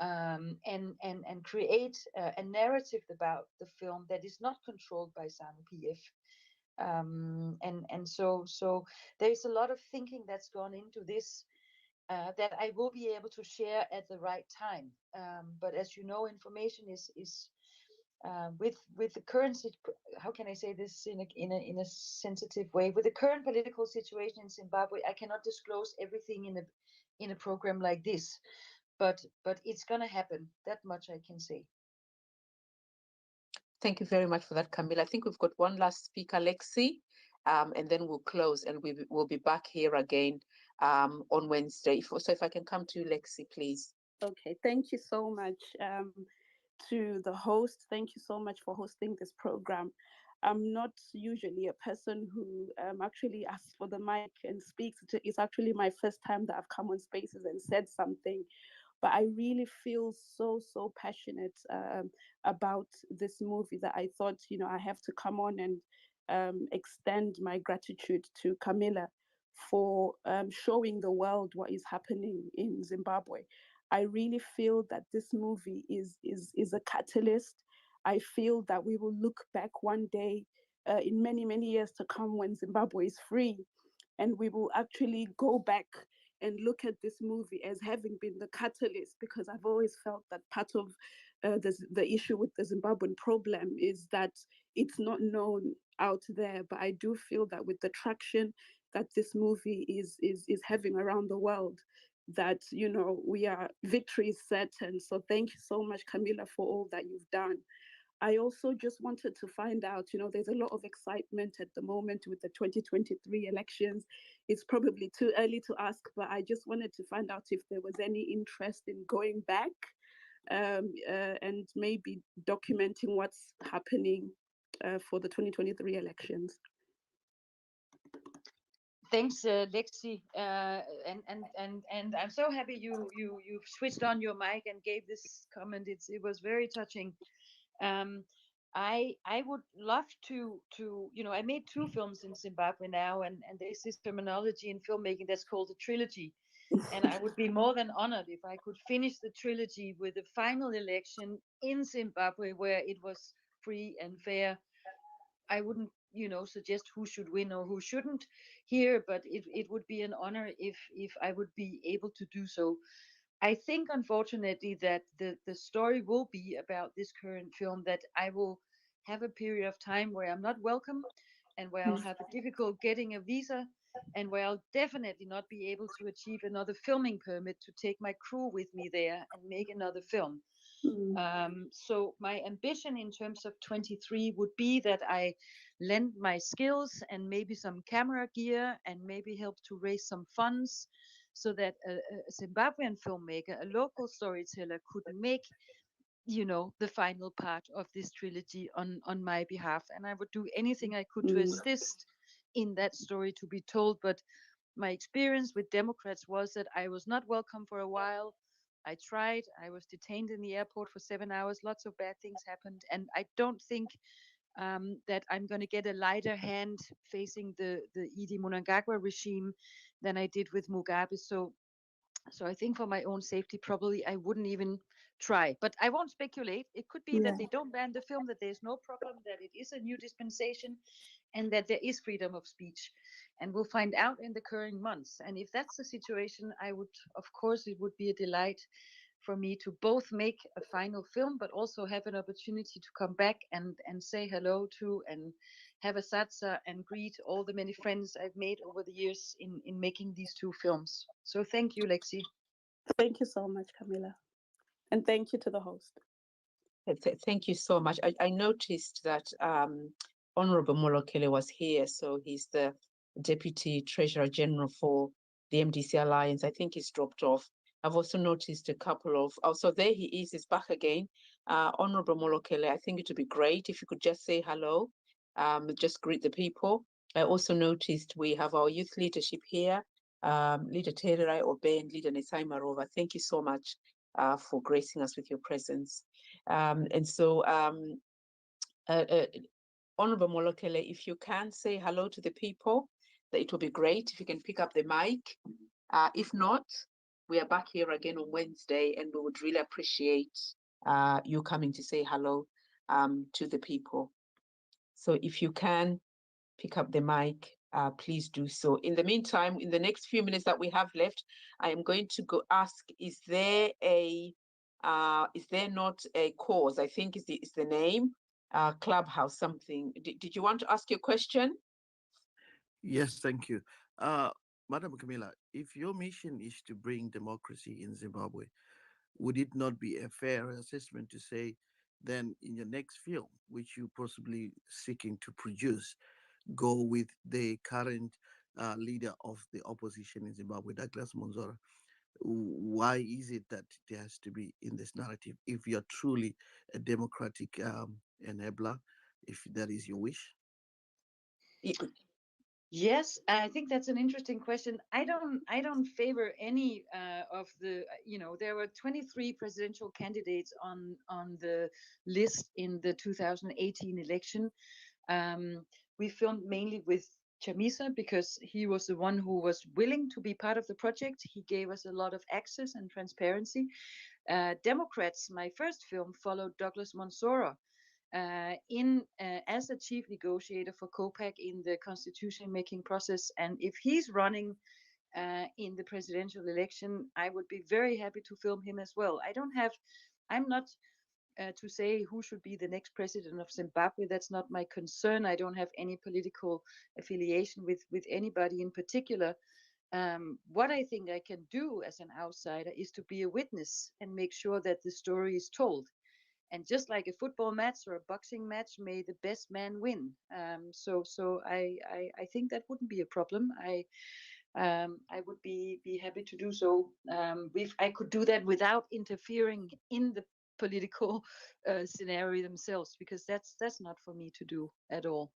and create a narrative about the film that is not controlled by SANU-PF. So there's a lot of thinking that's gone into this, that I will be able to share at the right time. But as you know, information is with the current, how can I say this in a sensitive way? With the current political situation in Zimbabwe, I cannot disclose everything in a program like this. But it's gonna happen. That much I can say. Thank you very much for that, Camilla. I think we've got one last speaker, Lexi, and then we'll close, and we'll be back here again on Wednesday. So if I can come to you, Lexi, please. Okay, thank you so much to the host. Thank you so much for hosting this program. I'm not usually a person who actually asks for the mic and speaks. It's actually my first time that I've come on Spaces and said something. But I really feel so passionate about this movie that I thought, I have to come on and extend my gratitude to Camilla for showing the world what is happening in Zimbabwe. I really feel that this movie is a catalyst. I feel that we will look back one day in many, many years to come when Zimbabwe is free, and we will actually go back and look at this movie as having been the catalyst, because I've always felt that part of the issue with the Zimbabwean problem is that it's not known out there. But I do feel that with the traction that this movie is having around the world, that we are victory is certain. So thank you so much, Camilla, for all that you've done. I also just wanted to find out, there's a lot of excitement at the moment with the 2023 elections. It's probably too early to ask, but I just wanted to find out if there was any interest in going back and maybe documenting what's happening for the 2023 elections. Thanks, Lexi, and I'm so happy you've switched on your mic and gave this comment. It was very touching. Um, I would love to I made 2 films in Zimbabwe now, and there's this terminology in filmmaking that's called a trilogy, and I would be more than honored if I could finish the trilogy with a final election in Zimbabwe where it was free and fair. I wouldn't, suggest who should win or who shouldn't here, but it would be an honor if I would be able to do so. I think, unfortunately, that the story will be about this current film, that I will have a period of time where I'm not welcome, and where I'll have a difficult getting a visa, and where I'll definitely not be able to achieve another filming permit to take my crew with me there and make another film. So my ambition in terms of 23 would be that I lend my skills and maybe some camera gear and maybe help to raise some funds so that a Zimbabwean filmmaker, a local storyteller, could make the final part of this trilogy on my behalf, and I would do anything I could to assist in that story to be told. But my experience with Democrats was that I was not welcome for a while. I tried. I was detained in the airport for 7 hours. Lots of bad things happened. And I don't think that I'm going to get a lighter hand facing the Idi Mnangagwa regime than I did with Mugabe. So I think for my own safety, probably I wouldn't even try. But I won't speculate. It could be that they don't ban the film, that there's no problem, that it is a new dispensation, and that there is freedom of speech. And we'll find out in the current months. And if that's the situation, I would, of course, it would be a delight for me to both make a final film, but also have an opportunity to come back and say hello to and have a satsa and greet all the many friends I've made over the years in making these 2 films. So thank you, Lexi. Thank you so much, Camilla. And thank you to the host. Thank you so much. I noticed that Honorable Molokele was here, so he's the Deputy Treasurer General for the MDC Alliance. I think he's dropped off. I've also noticed a couple of, oh, so there he is, he's back again. Honorable Molokele, I think it would be great if you could just say hello, just greet the people. I also noticed we have our youth leadership here, Leader Tererai Obe and Leader Nesai Marova. Thank you so much for gracing us with your presence. And so, Honorable Molokele, if you can say hello to the people, that it will be great if you can pick up the mic. If not, we are back here again on Wednesday, and we would really appreciate you coming to say hello to the people. So if you can pick up the mic, please do so. In the meantime, in the next few minutes that we have left, I am going to go ask, is there not a cause? I think is the name, Clubhouse something. Did you want to ask your question? Yes, thank you. Madam Camilla, if your mission is to bring democracy in Zimbabwe, would it not be a fair assessment to say then in your next film, which you possibly seeking to produce, go with the current leader of the opposition in Zimbabwe, Douglas Monzora? Why is it that it has to be in this narrative if you're truly a democratic enabler, if that is your wish? Yes, I think that's an interesting question. I don't favor any of the, there were 23 presidential candidates on the list in the 2018 election. We filmed mainly with Chamisa because he was the one who was willing to be part of the project. He gave us a lot of access and transparency. Democrats, my first film, followed Douglas Monzora. as a chief negotiator for COPAC in the constitution making process. And if he's running in the presidential election, I would be very happy to film him as well. I'm not to say who should be the next president of Zimbabwe. That's not my concern. I don't have any political affiliation with anybody in particular. What I think I can do as an outsider is to be a witness and make sure that the story is told. And just like a football match or a boxing match, may the best man win. So I think that wouldn't be a problem. I would be happy to do so. I could do that without interfering in the political scenario themselves, because that's not for me to do at all.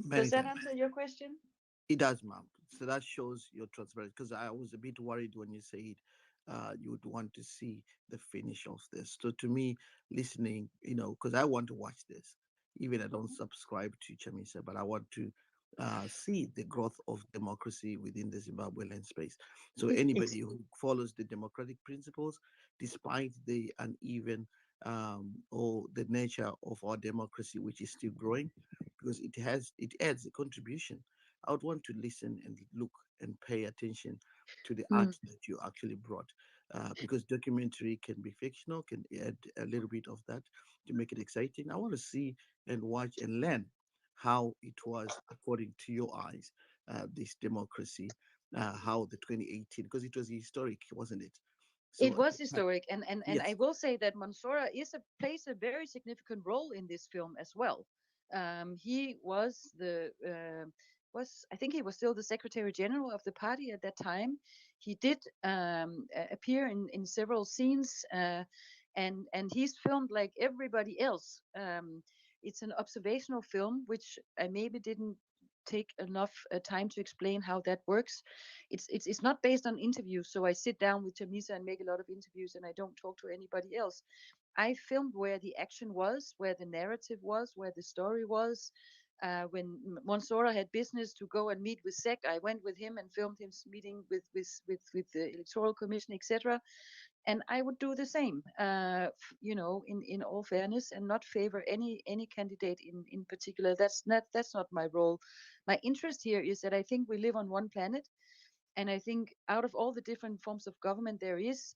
Many Does that thanks. answer your question? It does, ma'am. So that shows your transparency, because I was a bit worried when you said you would want to see the finish of this. So to me, listening, because I want to watch this, even I don't subscribe to Chamisa, but I want to see the growth of democracy within the Zimbabwe land space. So anybody who follows the democratic principles, despite the uneven or the nature of our democracy, which is still growing, because it adds a contribution. I would want to listen and look and pay attention to the art that you actually brought, because documentary can be fictional, can add a little bit of that to make it exciting. I want to see and watch and learn how it was according to your eyes, this democracy, how the 2018, because it was historic, wasn't it? It So was historic, and I yes, will say that Mansoura plays a very significant role in this film as well. He was I think he was still the Secretary General of the party at that time. He did appear in several scenes, and he's filmed like everybody else. It's an observational film, which I maybe didn't take enough time to explain how that works. It's not based on interviews, so I sit down with Chamisa and make a lot of interviews, and I don't talk to anybody else. I filmed where the action was, where the narrative was, where the story was. When Mansoura had business to go and meet with SEC, I went with him and filmed him meeting with the Electoral Commission, etc. And I would do the same, in all fairness, and not favor any candidate in particular. That's not my role. My interest here is that I think we live on one planet, and I think out of all the different forms of government there is,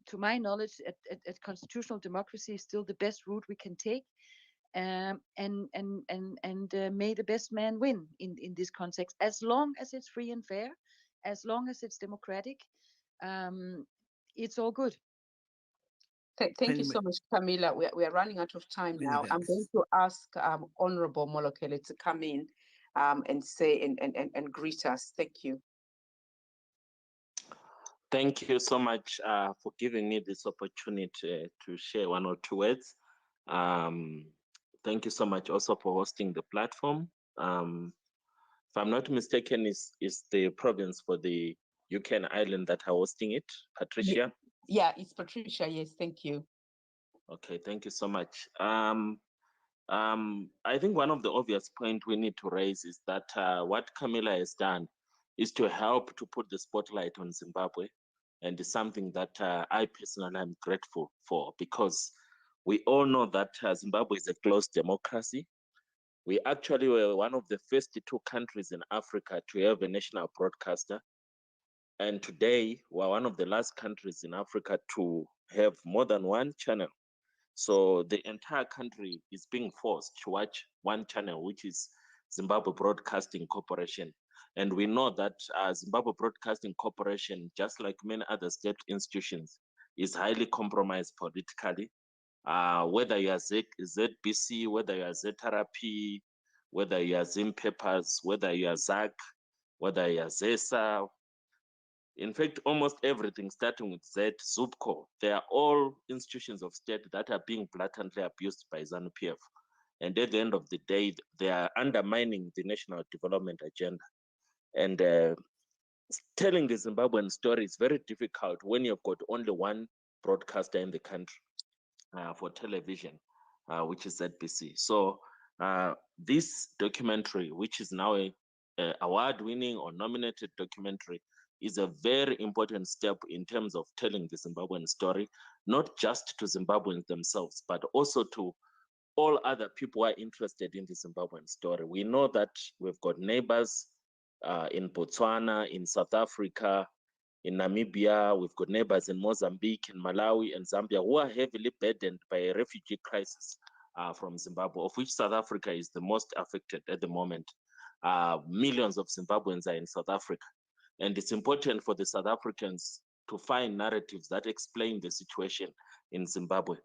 to my knowledge, at constitutional democracy is still the best route we can take. And may the best man win in this context, as long as it's free and fair, as long as it's democratic. It's all good. Thank you so much, Camilla. We are running out of time now. I'm going to ask Honorable Molokele to come in and say and greet us. Thank you. Thank you so much for giving me this opportunity to share one or two words. Thank you so much also for hosting the platform. If I'm not mistaken, is the province for the UK and Ireland that are hosting it, Patricia? Yeah, it's Patricia. Yes, thank you. Okay, thank you so much. I think one of the obvious points we need to raise is that what Camilla has done is to help to put the spotlight on Zimbabwe, and it's something that I personally am grateful for, because we all know that Zimbabwe is a closed democracy. We actually were one of the first two countries in Africa to have a national broadcaster. And today, we're one of the last countries in Africa to have more than one channel. So the entire country is being forced to watch one channel, which is Zimbabwe Broadcasting Corporation. And we know that Zimbabwe Broadcasting Corporation, just like many other state institutions, is highly compromised politically. Whether you are ZBC, whether you are ZRP, whether you are Zim Papers, whether you are ZAC, whether you are ZESA, in fact, almost everything starting with Z, ZUPCO, they are all institutions of state that are being blatantly abused by ZANU-PF. And at the end of the day, they are undermining the national development agenda. And telling the Zimbabwean story is very difficult when you've got only one broadcaster in the country for television, which is ZBC. So this documentary, which is now a award-winning or nominated documentary, is a very important step in terms of telling the Zimbabwean story, not just to Zimbabweans themselves, but also to all other people who are interested in the Zimbabwean story. We know that we've got neighbors in Botswana, in South Africa, in Namibia, we've got neighbors in Mozambique, in Malawi, and Zambia who are heavily burdened by a refugee crisis from Zimbabwe, of which South Africa is the most affected at the moment. Millions of Zimbabweans are in South Africa. And it's important for the South Africans to find narratives that explain the situation in Zimbabwe.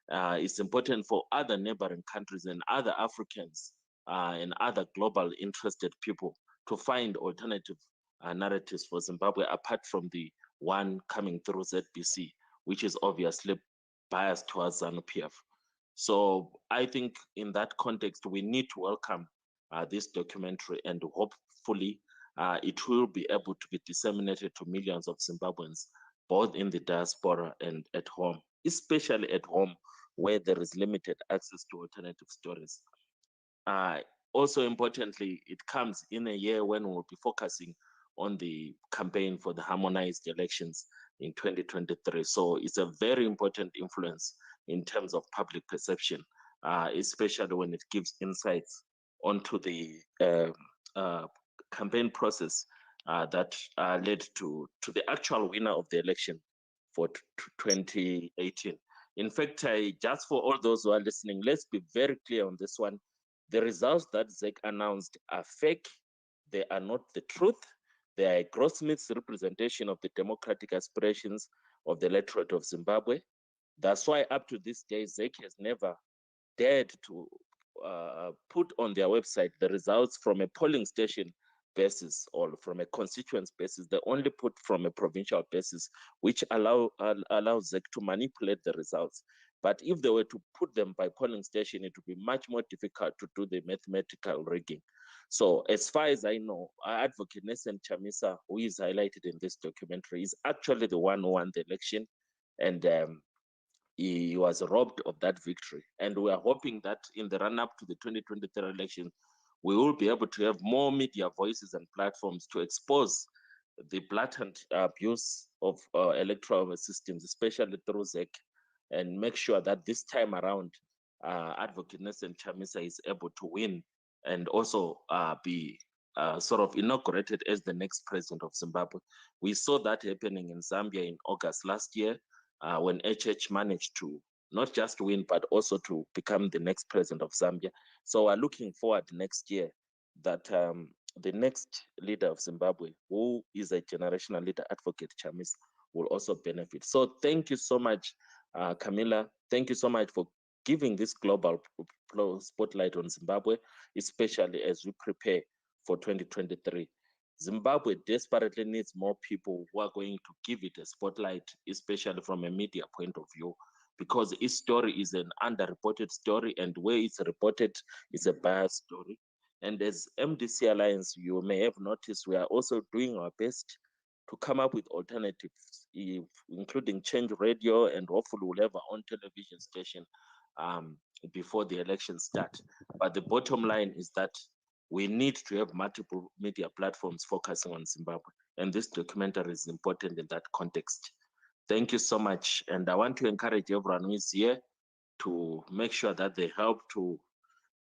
It's important for other neighboring countries and other Africans and other global interested people to find alternative narratives for Zimbabwe apart from the one coming through ZBC, which is obviously biased towards ZANU-PF. So I think in that context, we need to welcome this documentary, and hopefully it will be able to be disseminated to millions of Zimbabweans, both in the diaspora and at home, especially at home where there is limited access to alternative stories. Also importantly, it comes in a year when we'll be focusing on the campaign for the harmonized elections in 2023. So it's a very important influence in terms of public perception, especially when it gives insights onto the campaign process that led to the actual winner of the election for 2018. In fact, just for all those who are listening, let's be very clear on this one. The results that ZEC announced are fake. They are not the truth. They are a gross misrepresentation of the democratic aspirations of the electorate of Zimbabwe. That's why up to this day, ZEC has never dared to put on their website the results from a polling station basis or from a constituents basis. They only put from a provincial basis, which allows ZEC to manipulate the results. But if they were to put them by polling station, it would be much more difficult to do the mathematical rigging. So as far as I know, our advocate Nielsson Chamisa, who is highlighted in this documentary, is actually the one who won the election, and he was robbed of that victory. And we are hoping that in the run-up to the 2023 election, we will be able to have more media voices and platforms to expose the blatant abuse of electoral systems, especially through ZEC, and make sure that this time around, advocate Nielsson Chamisa is able to win and also be sort of inaugurated as the next president of Zimbabwe. We saw that happening in Zambia in August last year when HH managed to not just win, but also to become the next president of Zambia. So we're looking forward next year that the next leader of Zimbabwe, who is a generational leader, advocate Chamisa, will also benefit. So thank you so much, Camilla. Thank you so much for giving this global spotlight on Zimbabwe, especially as we prepare for 2023. Zimbabwe desperately needs more people who are going to give it a spotlight, especially from a media point of view, because its story is an underreported story, and where it's reported is a biased story. And as MDC Alliance, you may have noticed, we are also doing our best to come up with alternatives, including Change Radio, and hopefully we'll have our own television station before the elections start. But the bottom line is that we need to have multiple media platforms focusing on Zimbabwe, and this documentary is important in that context. Thank you so much, and I want to encourage everyone who is here to make sure that they help to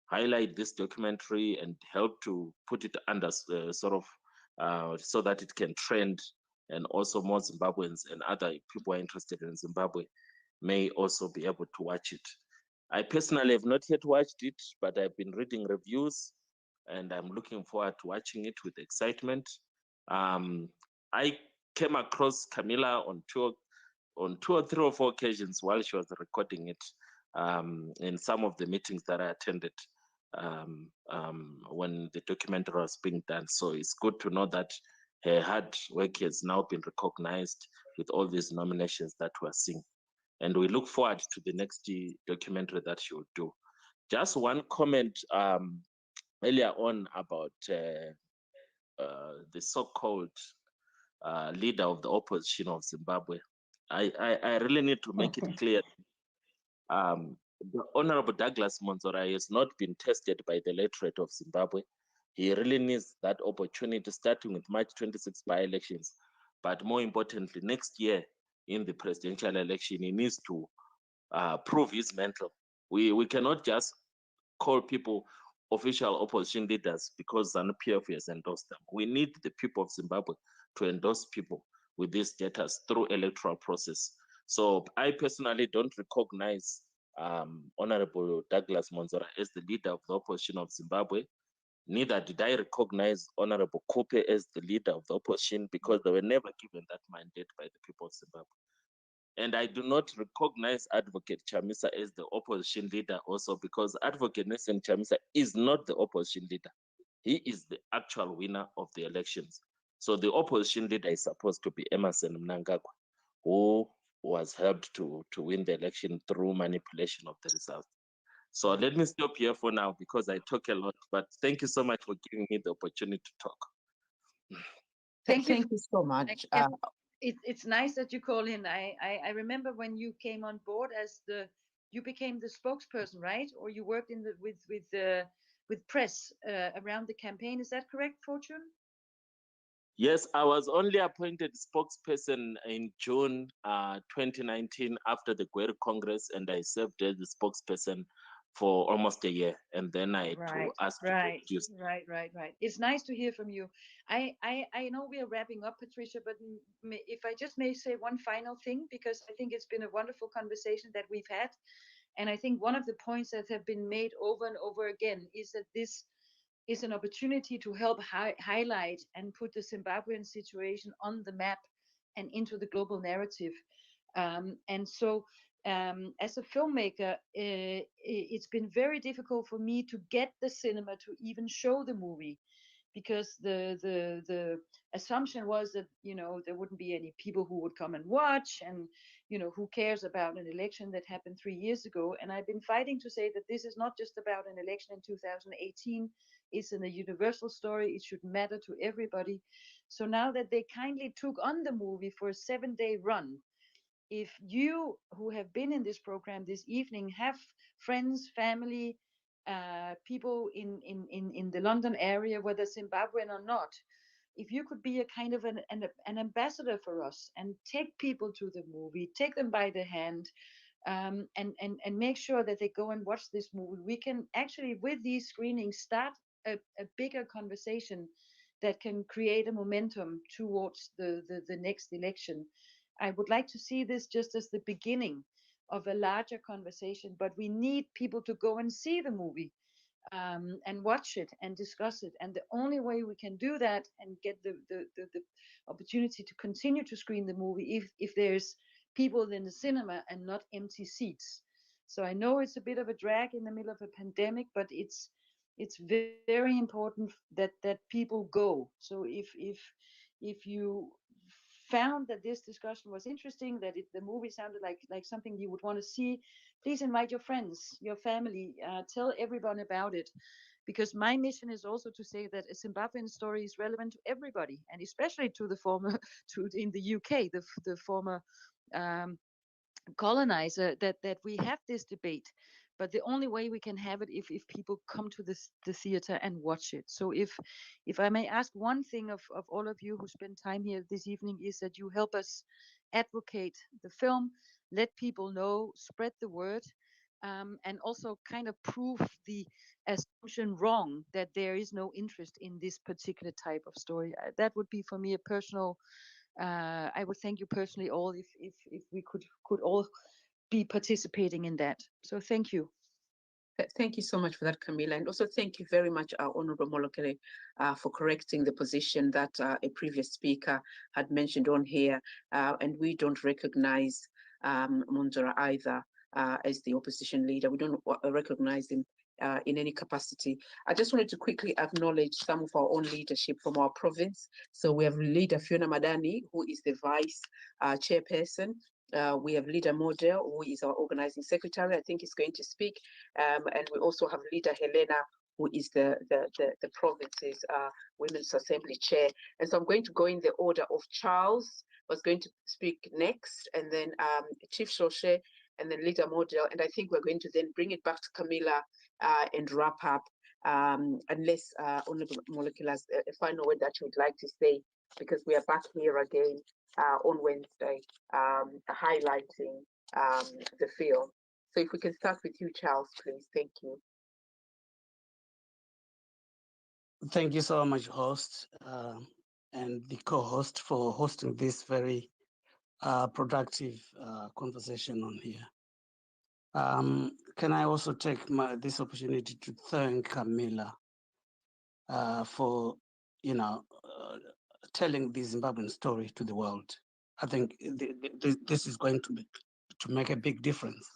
highlight this documentary and help to put it under so that it can trend, and also more Zimbabweans and other people who are interested in Zimbabwe may also be able to watch it. I personally have not yet watched it, but I've been reading reviews and I'm looking forward to watching it with excitement. I came across Camilla on two or three or four occasions while she was recording it in some of the meetings that I attended when the documentary was being done. So it's good to know that her hard work has now been recognized with all these nominations that we're seeing. And we look forward to the next documentary that she will do. Just one comment earlier on about the so-called leader of the opposition of Zimbabwe. I really need to make it clear. The Honorable Douglas Monzora has not been tested by the electorate of Zimbabwe. He really needs that opportunity, starting with March 26 by-elections, But more importantly, next year in the presidential election, he needs to prove his mental. We cannot just call people official opposition leaders because ZANU-PF has endorsed them. We need the people of Zimbabwe to endorse people with this status through electoral process. So I personally don't recognize Honorable Douglas Monzora as the leader of the opposition of Zimbabwe. Neither did I recognize Honorable Kupe as the leader of the opposition because they were never given that mandate by the people of Zimbabwe. And I do not recognize Advocate Chamisa as the opposition leader also because Advocate Nielsson Chamisa is not the opposition leader. He is the actual winner of the elections. So the opposition leader is supposed to be Emerson Mnangagwa, who was helped to win the election through manipulation of the results. So let me stop here for now because I talk a lot, but thank you so much for giving me the opportunity to talk. Thank you so much. It's nice that you call in. I remember when you came on board as you became the spokesperson, right? Or you worked in with press around the campaign. Is that correct, Fortune? Yes, I was only appointed spokesperson in June 2019 after the Gweru Congress, and I served as the spokesperson for almost a year, and then I to ask to produce. Right. It's nice to hear from you. I know we are wrapping up, Patricia, but if I just may say one final thing, because I think it's been a wonderful conversation that we've had, and I think one of the points that have been made over and over again is that this is an opportunity to help highlight and put the Zimbabwean situation on the map and into the global narrative. And so as a filmmaker, it's been very difficult for me to get the cinema to even show the movie because the assumption was that there wouldn't be any people who would come and watch, and who cares about an election that happened 3 years ago. And I've been fighting to say that this is not just about an election in 2018. It's a universal story. It should matter to everybody. So now that they kindly took on the movie for a 7-day run, if you who have been in this program this evening have friends, family, people in the London area, whether Zimbabwean or not, if you could be a kind of an ambassador for us and take people to the movie, take them by the hand, and make sure that they go and watch this movie, we can actually, with these screenings, start a bigger conversation that can create a momentum towards the next election. I would like to see this just as the beginning of a larger conversation, but we need people to go and see the movie and watch it and discuss it. And the only way we can do that and get the opportunity to continue to screen the movie if there's people in the cinema and not empty seats. So I know it's a bit of a drag in the middle of a pandemic, but it's very important that people go. So if you found that this discussion was interesting, that the movie sounded like something you would want to see, please invite your friends, your family, tell everyone about it, because my mission is also to say that a Zimbabwean story is relevant to everybody, and especially to the former, in the UK, the former colonizer, that we have this debate. But the only way we can have it if people come to the theater and watch it. So if I may ask one thing of all of you who spend time here this evening, is that you help us advocate the film, let people know, spread the word, and also kind of prove the assumption wrong that there is no interest in this particular type of story. That would be for me a personal. I would thank you personally all if we could all be participating in that. So thank you. Thank you so much for that, Camilla. And also thank you very much, Honorable Molokele, for correcting the position that a previous speaker had mentioned on here. And we don't recognize Monzora either as the opposition leader. We don't recognize him in any capacity. I just wanted to quickly acknowledge some of our own leadership from our province. So we have Leader Fiona Madani, who is the Vice Chairperson. We have Leader Model, who is our organizing secretary. I think he's going to speak. And we also have Leader Helena, who is the province's Women's Assembly Chair. And so I'm going to go in the order of Charles was going to speak next, and then Chief Shoshe, and then Leader Model. And I think we're going to then bring it back to Camilla and wrap up, unless Honorable Molekile has a final word that you would like to say, because we are back here again on Wednesday, highlighting the film. So if we can start with you, Charles, please. Thank you. Thank you so much, host, and the co-host for hosting this very productive conversation on here. Can I also take this opportunity to thank Camilla for, telling the Zimbabwean story to the world. I think this is going to make a big difference.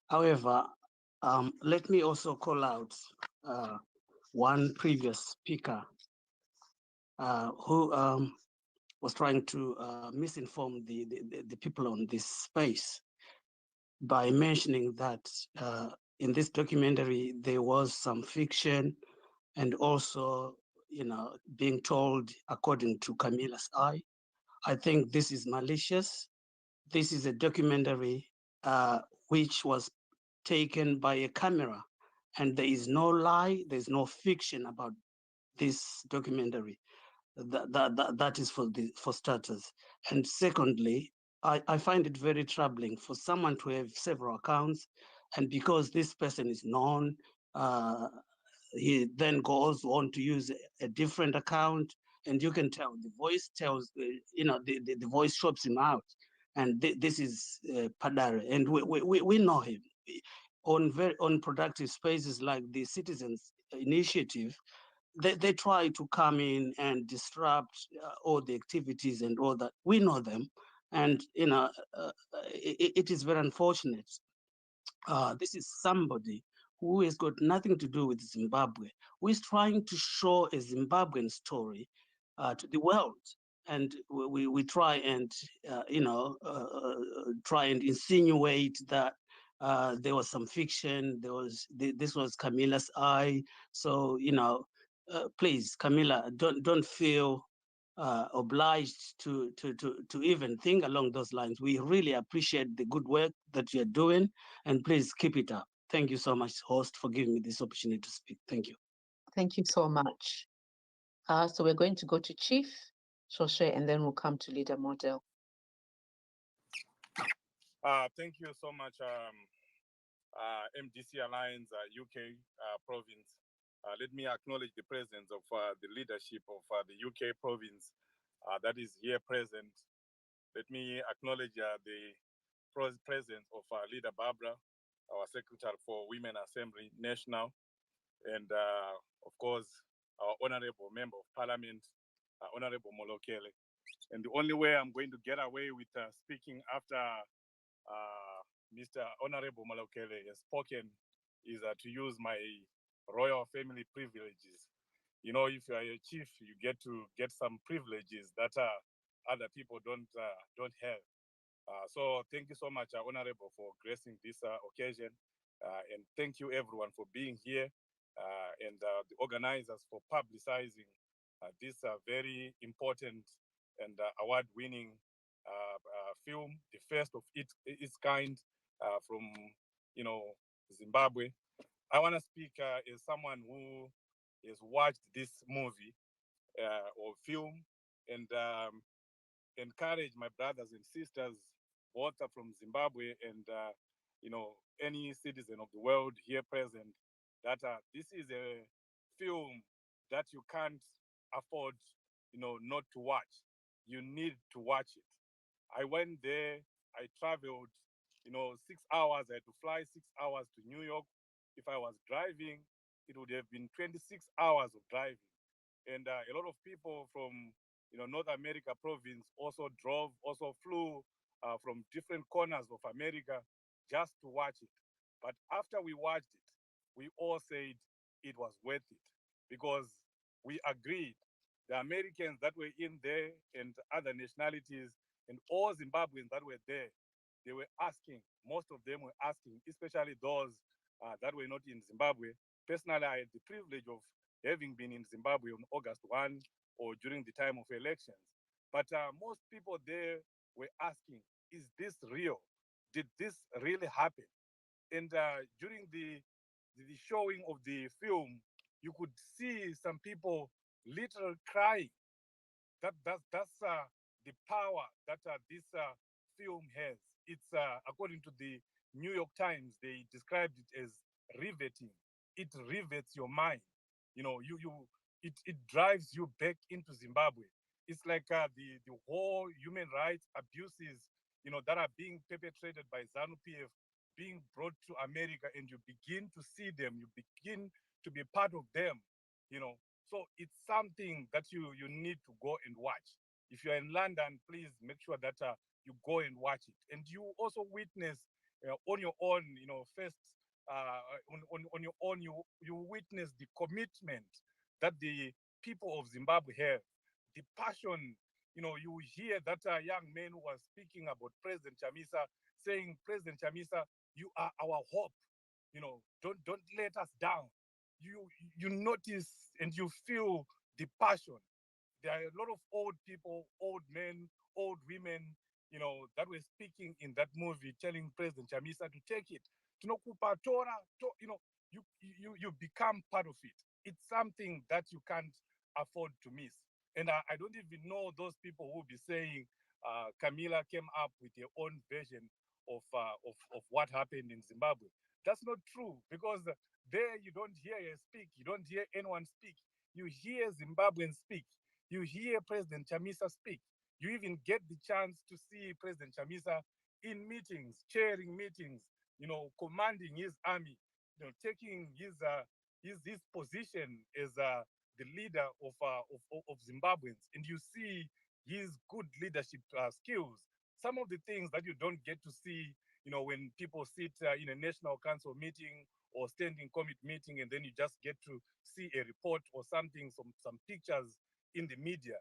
However, let me also call out one previous speaker who was trying to misinform the people on this space by mentioning that in this documentary there was some fiction and also, being told according to Camilla's eye. I think this is malicious. This is a documentary which was taken by a camera, and there is no lie, there's no fiction about this documentary. That is for starters. And secondly, I find it very troubling for someone to have several accounts, and because this person is known, he then goes on to use a different account, and you can tell the voice tells, the voice shops him out, and this is Padare, and we know him on productive spaces like the Citizens Initiative. They try to come in and disrupt all the activities and all that. We know them, and it is very unfortunate. This is somebody who has got nothing to do with Zimbabwe, who is trying to show a Zimbabwean story to the world. And we try and, try and insinuate that there was some fiction, this was Camilla's eye. So, please, Camilla, don't feel obliged to even think along those lines. We really appreciate the good work that you're doing, and please keep it up. Thank you so much, host, for giving me this opportunity to speak. Thank you. Thank you so much. So we're going to go to Chief Shoshe, and then we'll come to Leader Model. Thank you so much, MDC Alliance UK province. Let me acknowledge the presence of the leadership of the UK province that is here present. Let me acknowledge the presence of Leader Barbara, our Secretary for Women Assembly National, and of course, our Honorable Member of Parliament, Honorable Molokele. And the only way I'm going to get away with speaking after Mr. Honorable Molokele has spoken is to use my royal family privileges. You know, if you are a chief, you get to get some privileges that other people don't have. So thank you so much, Honorable, for gracing this occasion. And thank you everyone for being here and the organizers for publicizing this very important and award-winning film, the first of its kind from, Zimbabwe. I want to speak as someone who has watched this movie or film and encourage my brothers and sisters, both are from Zimbabwe and, any citizen of the world here present, that this is a film that you can't afford, not to watch. You need to watch it. I went there, I traveled, 6 hours. I had to fly 6 hours to New York. If I was driving, it would have been 26 hours of driving. And a lot of people from, North America province also flew from different corners of America just to watch it. But after we watched it, we all said it was worth it because we agreed. The Americans that were in there and other nationalities and all Zimbabweans that were there, they were asking, most of them were asking, especially those that were not in Zimbabwe. Personally, I had the privilege of having been in Zimbabwe on August 1 or during the time of elections. But most people there were asking, is this real? Did this really happen? And during the showing of the film, you could see some people literally crying. That's the power that this film has. It's according to the New York Times, they described it as riveting. It rivets your mind. You know, it drives you back into Zimbabwe. It's like the whole human rights abuses, you know, that are being perpetrated by ZANU-PF being brought to America, and you begin to see them, you begin to be part of them, you know. So it's something that you need to go and watch. If you're in London, please make sure that you go and watch it, and you also witness on your own, you know, first on your own, you witness the commitment that the people of Zimbabwe have, the passion. You know, you hear that young man who was speaking about President Chamisa, saying, President Chamisa, you are our hope. You know, don't let us down. You notice and you feel the passion. There are a lot of old people, old men, old women, you know, that were speaking in that movie, telling President Chamisa to take it. Tinokupa Tora, you know, you become part of it. It's something that you can't afford to miss. And I don't even know those people who will be saying Camilla came up with their own version of what happened in Zimbabwe. That's not true, because there you don't hear her speak, you don't hear anyone speak. You hear Zimbabweans speak. You hear President Chamisa speak. You even get the chance to see President Chamisa in meetings, chairing meetings, you know, commanding his army, you know, taking his position as the leader of Zimbabweans, and you see his good leadership skills. Some of the things that you don't get to see, you know, when people sit in a national council meeting or standing committee meeting, and then you just get to see a report or something, some pictures in the media.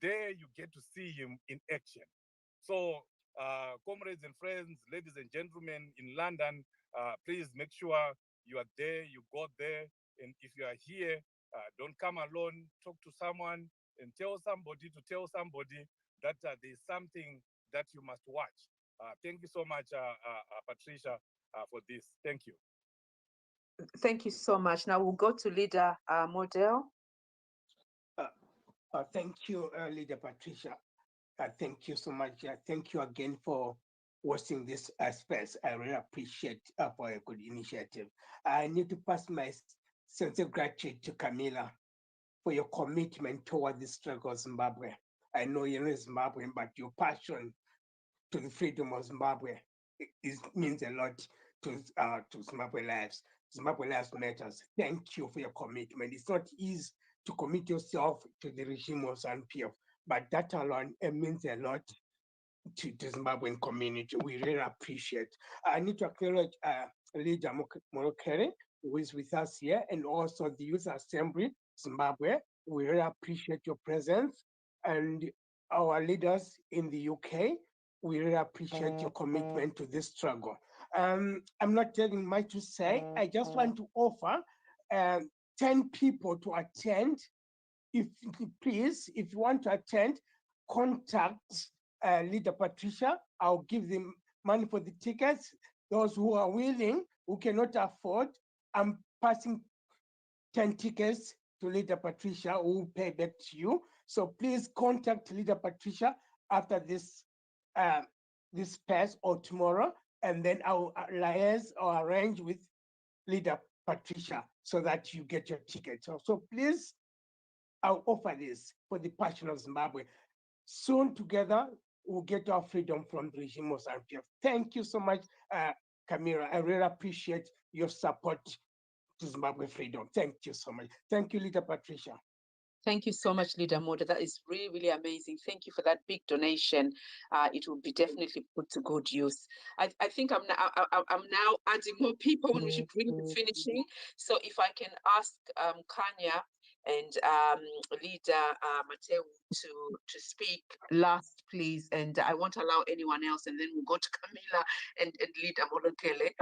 There you get to see him in action. So, comrades and friends, ladies and gentlemen in London, please make sure you are there, you go there. And if you are here, don't come alone, talk to someone and tell somebody to tell somebody that there's something that you must watch. Thank you so much, Patricia, for this. Thank you. Thank you so much. Now we'll go to Leader Model. Thank you, Leader Patricia. Thank you so much. Thank you again for hosting this space. I really appreciate for a good initiative. I need to pass my sincere gratitude to Camilla for your commitment toward the struggle of Zimbabwe. I know you're in Zimbabwe, but your passion to the freedom of Zimbabwe means a lot to Zimbabwe lives. Zimbabwe lives matters. Thank you for your commitment. It's not easy to commit yourself to the regime of ZANU-PF, but that alone, it means a lot to the Zimbabwean community. We really appreciate. I need to acknowledge Leader Morokere, who is with us here, and also the Youth Assembly, Zimbabwe. We really appreciate your presence, and our leaders in the UK. We really appreciate your commitment to this struggle. I'm not telling much to say. I just want to offer 10 people to attend. If please, if you want to attend, contact Leader Patricia. I'll give them money for the tickets. Those who are willing, who cannot afford, I'm passing 10 tickets to Leader Patricia, who will pay back to you. So please contact Leader Patricia after this this pass or tomorrow, and then I'll liaise or arrange with Leader Patricia so that you get your ticket. So please, I'll offer this for the passion of Zimbabwe. Soon together, we'll get our freedom from the regime of ZANU-PF. Thank you so much, Camilla. I really appreciate your support to Zimbabwe freedom. Thank you so much. Thank you, Leader Patricia. Thank you so much, Leader Moda. That is really, really amazing. Thank you for that big donation. It will be definitely put to good use. I think I'm now adding more people when we should really be finishing. So if I can ask Kanya and Leader Mateo to speak last, please. And I won't allow anyone else. And then we'll go to Camilla and Leader Molokele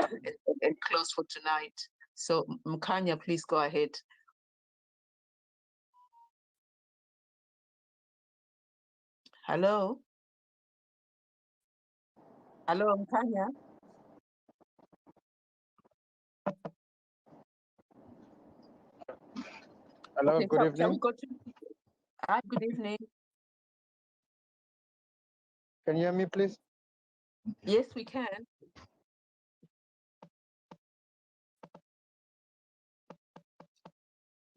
and close for tonight. So Kanya, please go ahead. Hello. Hello, Kanya. Hello, Okay, good so evening. shall we go to... Hi, good evening. Can you hear me, please? Yes, we can.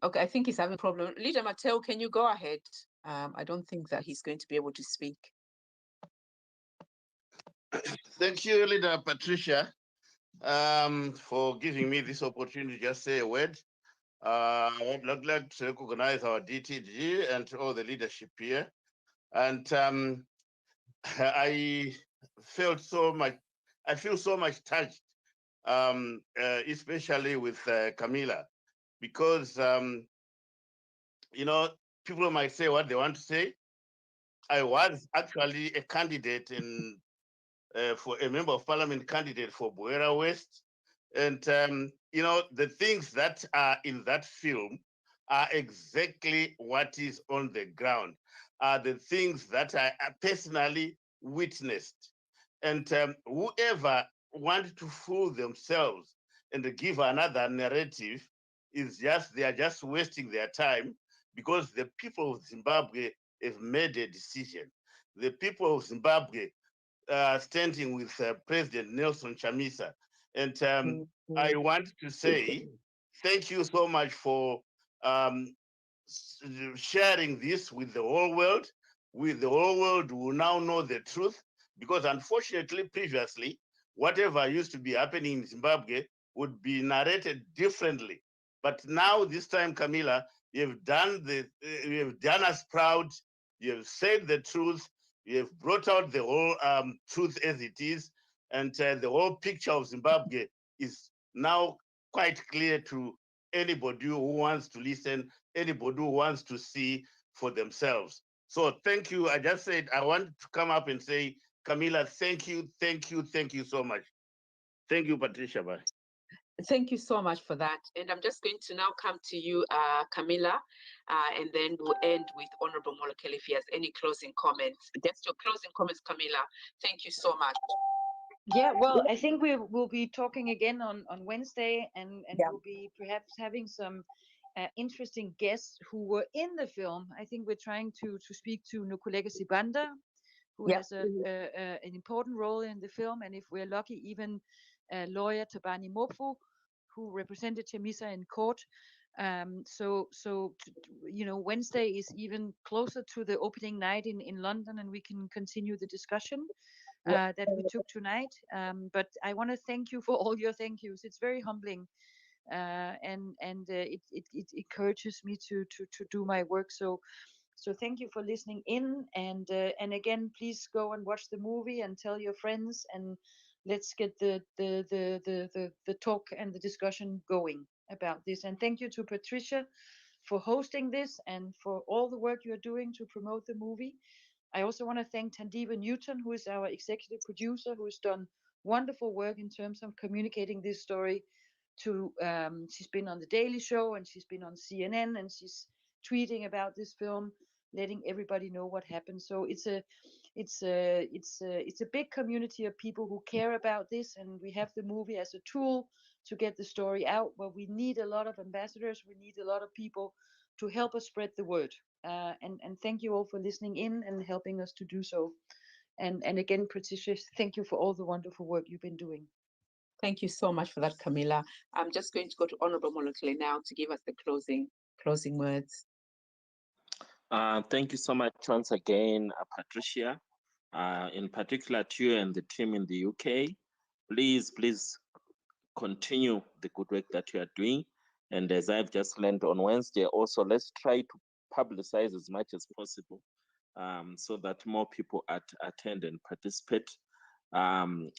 Okay, I think he's having a problem. Leader Mateo, can you go ahead? I don't think that he's going to be able to speak. Thank you, Leader Patricia, for giving me this opportunity to just say a word. I would like to recognize our DTG and all the leadership here. And I feel so much touched, especially with Camilla, because, you know, people might say what they want to say. I was actually a candidate for a member of parliament candidate for Buera West. And, you know, the things that are in that film are exactly what is on the ground, are the things that I personally witnessed. And whoever wants to fool themselves and give another narrative they are just wasting their time, because the people of Zimbabwe have made a decision. The people of Zimbabwe standing with President Nielsson Chamisa. And I want to say thank you so much for sharing this with the whole world. With the whole world will now know the truth, because unfortunately, previously, whatever used to be happening in Zimbabwe would be narrated differently. But now, this time, Camilla, you've done us proud. You've said the truth. You've brought out the whole truth as it is, and the whole picture of Zimbabwe is now quite clear to anybody who wants to listen, anybody who wants to see for themselves. So thank you. I just said I want to come up and say, Camilla, thank you so much. Thank you, Patricia. Bye. Thank you so much for that. And I'm just going to now come to you, Camilla, and then we'll end with Honorable Molokele if he has any closing comments. Just your closing comments, Camilla. Thank you so much. Yeah, well, I think we will be talking again on Wednesday, and we'll be perhaps having some interesting guests who were in the film. I think we're trying to speak to Nukulega Sibanda, who has an important role in the film, and if we're lucky, even lawyer Tabani Mofu, who represented Chamisa in court. So you know, Wednesday is even closer to the opening night in London, and we can continue the discussion that we took tonight. But I want to thank you for all your thank yous. It's very humbling, and it encourages me to do my work. So thank you for listening in, and again, please go and watch the movie and tell your friends, and let's get the talk and the discussion going about this. And thank you to Patricia for hosting this and for all the work you're doing to promote the movie. I also want to thank Tandiva Newton, who is our executive producer, who has done wonderful work in terms of communicating this story to, she's been on The Daily Show, and she's been on CNN, and she's tweeting about this film, letting everybody know what happened. So it's a big community of people who care about this, and we have the movie as a tool to get the story out. But we need a lot of ambassadors. We need a lot of people to help us spread the word. And thank you all for listening in and helping us to do so. And again, Patricia, thank you for all the wonderful work you've been doing. Thank you so much for that, Camilla. I'm just going to go to Honorable Molokele now to give us the closing words. Thank you so much once again, Patricia, in particular to you and the team in the UK. Please continue the good work that you are doing. And as I've just learned on Wednesday, also let's try to publicize as much as possible, so that more people attend and participate.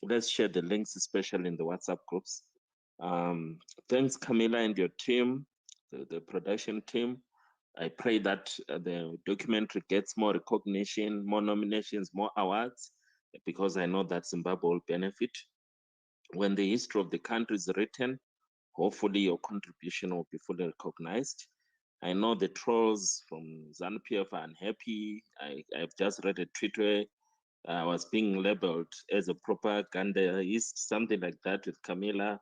Let's share the links, especially in the WhatsApp groups. Thanks, Camilla and your team, the production team. I pray that the documentary gets more recognition, more nominations, more awards, because I know that Zimbabwe will benefit. When the history of the country is written, hopefully your contribution will be fully recognized. I know the trolls from ZANU-PF are unhappy. I've just read a tweet where I was being labeled as a propagandist, something like that, with Camilla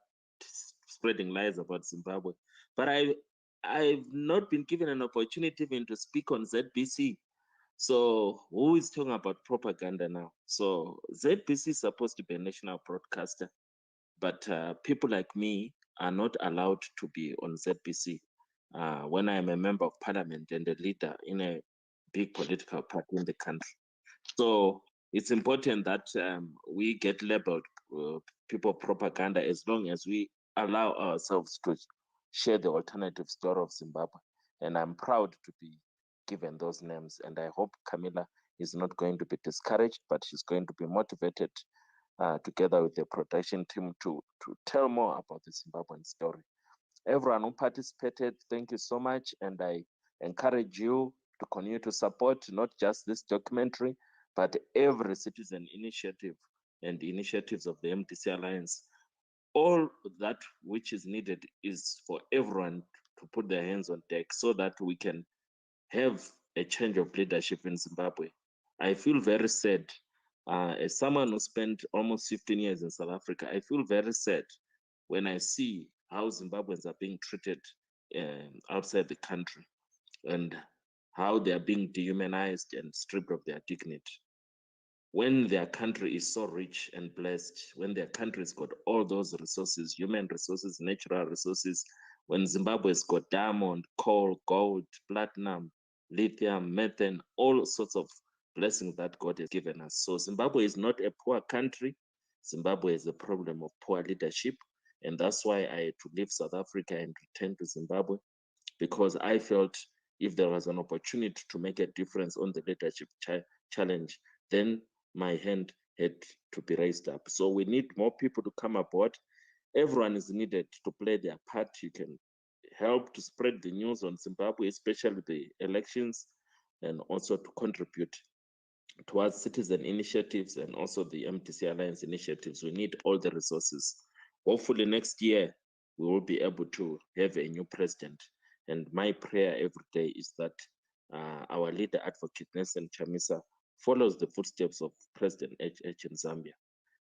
spreading lies about Zimbabwe. But I've not been given an opportunity even to speak on ZBC. So who is talking about propaganda now? So ZBC is supposed to be a national broadcaster, but people like me are not allowed to be on ZBC when I am a member of parliament and a leader in a big political party in the country. So it's important that we get labeled people propaganda as long as we allow ourselves to share the alternative story of Zimbabwe. And I'm proud to be given those names. And I hope Camilla is not going to be discouraged, but she's going to be motivated together with the production team to tell more about the Zimbabwean story. Everyone who participated, thank you so much. And I encourage you to continue to support not just this documentary, but every citizen initiative and initiatives of the MDC Alliance. All that which is needed is for everyone to put their hands on deck so that we can have a change of leadership in Zimbabwe. I feel very sad. As someone who spent almost 15 years in South Africa, I feel very sad when I see how Zimbabweans are being treated outside the country and how they are being dehumanized and stripped of their dignity. When their country is so rich and blessed, when their country's got all those resources, human resources, natural resources, when Zimbabwe's got diamond, coal, gold, platinum, lithium, methane, all sorts of blessings that God has given us. So Zimbabwe is not a poor country. Zimbabwe is a problem of poor leadership. And that's why I had to leave South Africa and return to Zimbabwe, because I felt if there was an opportunity to make a difference on the leadership challenge, then my hand had to be raised up. So we need more people to come aboard. Everyone is needed to play their part. You can help to spread the news on Zimbabwe, especially the elections, and also to contribute towards citizen initiatives and also the MDC Alliance initiatives. We need all the resources. Hopefully next year, we will be able to have a new president. And my prayer every day is that our leader advocate, Nielsson Chamisa, follows the footsteps of President HH in Zambia.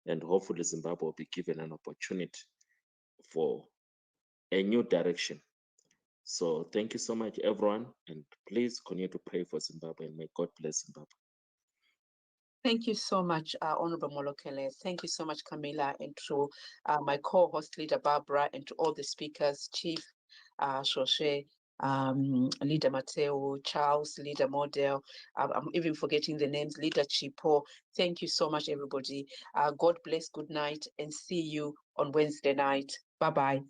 And hopefully Zimbabwe will be given an opportunity for a new direction. So thank you so much, everyone. And please continue to pray for Zimbabwe, and may God bless Zimbabwe. Thank you so much, Honorable Molokele. Thank you so much, Camilla, and to my co-host leader, Barbara, and to all the speakers, Chief Shoshe, Leader Mateo, Charles, Leader Model. I'm even forgetting the names, Leader Chipo. Thank you so much, everybody. God bless, good night, and see you on Wednesday night. Bye-bye.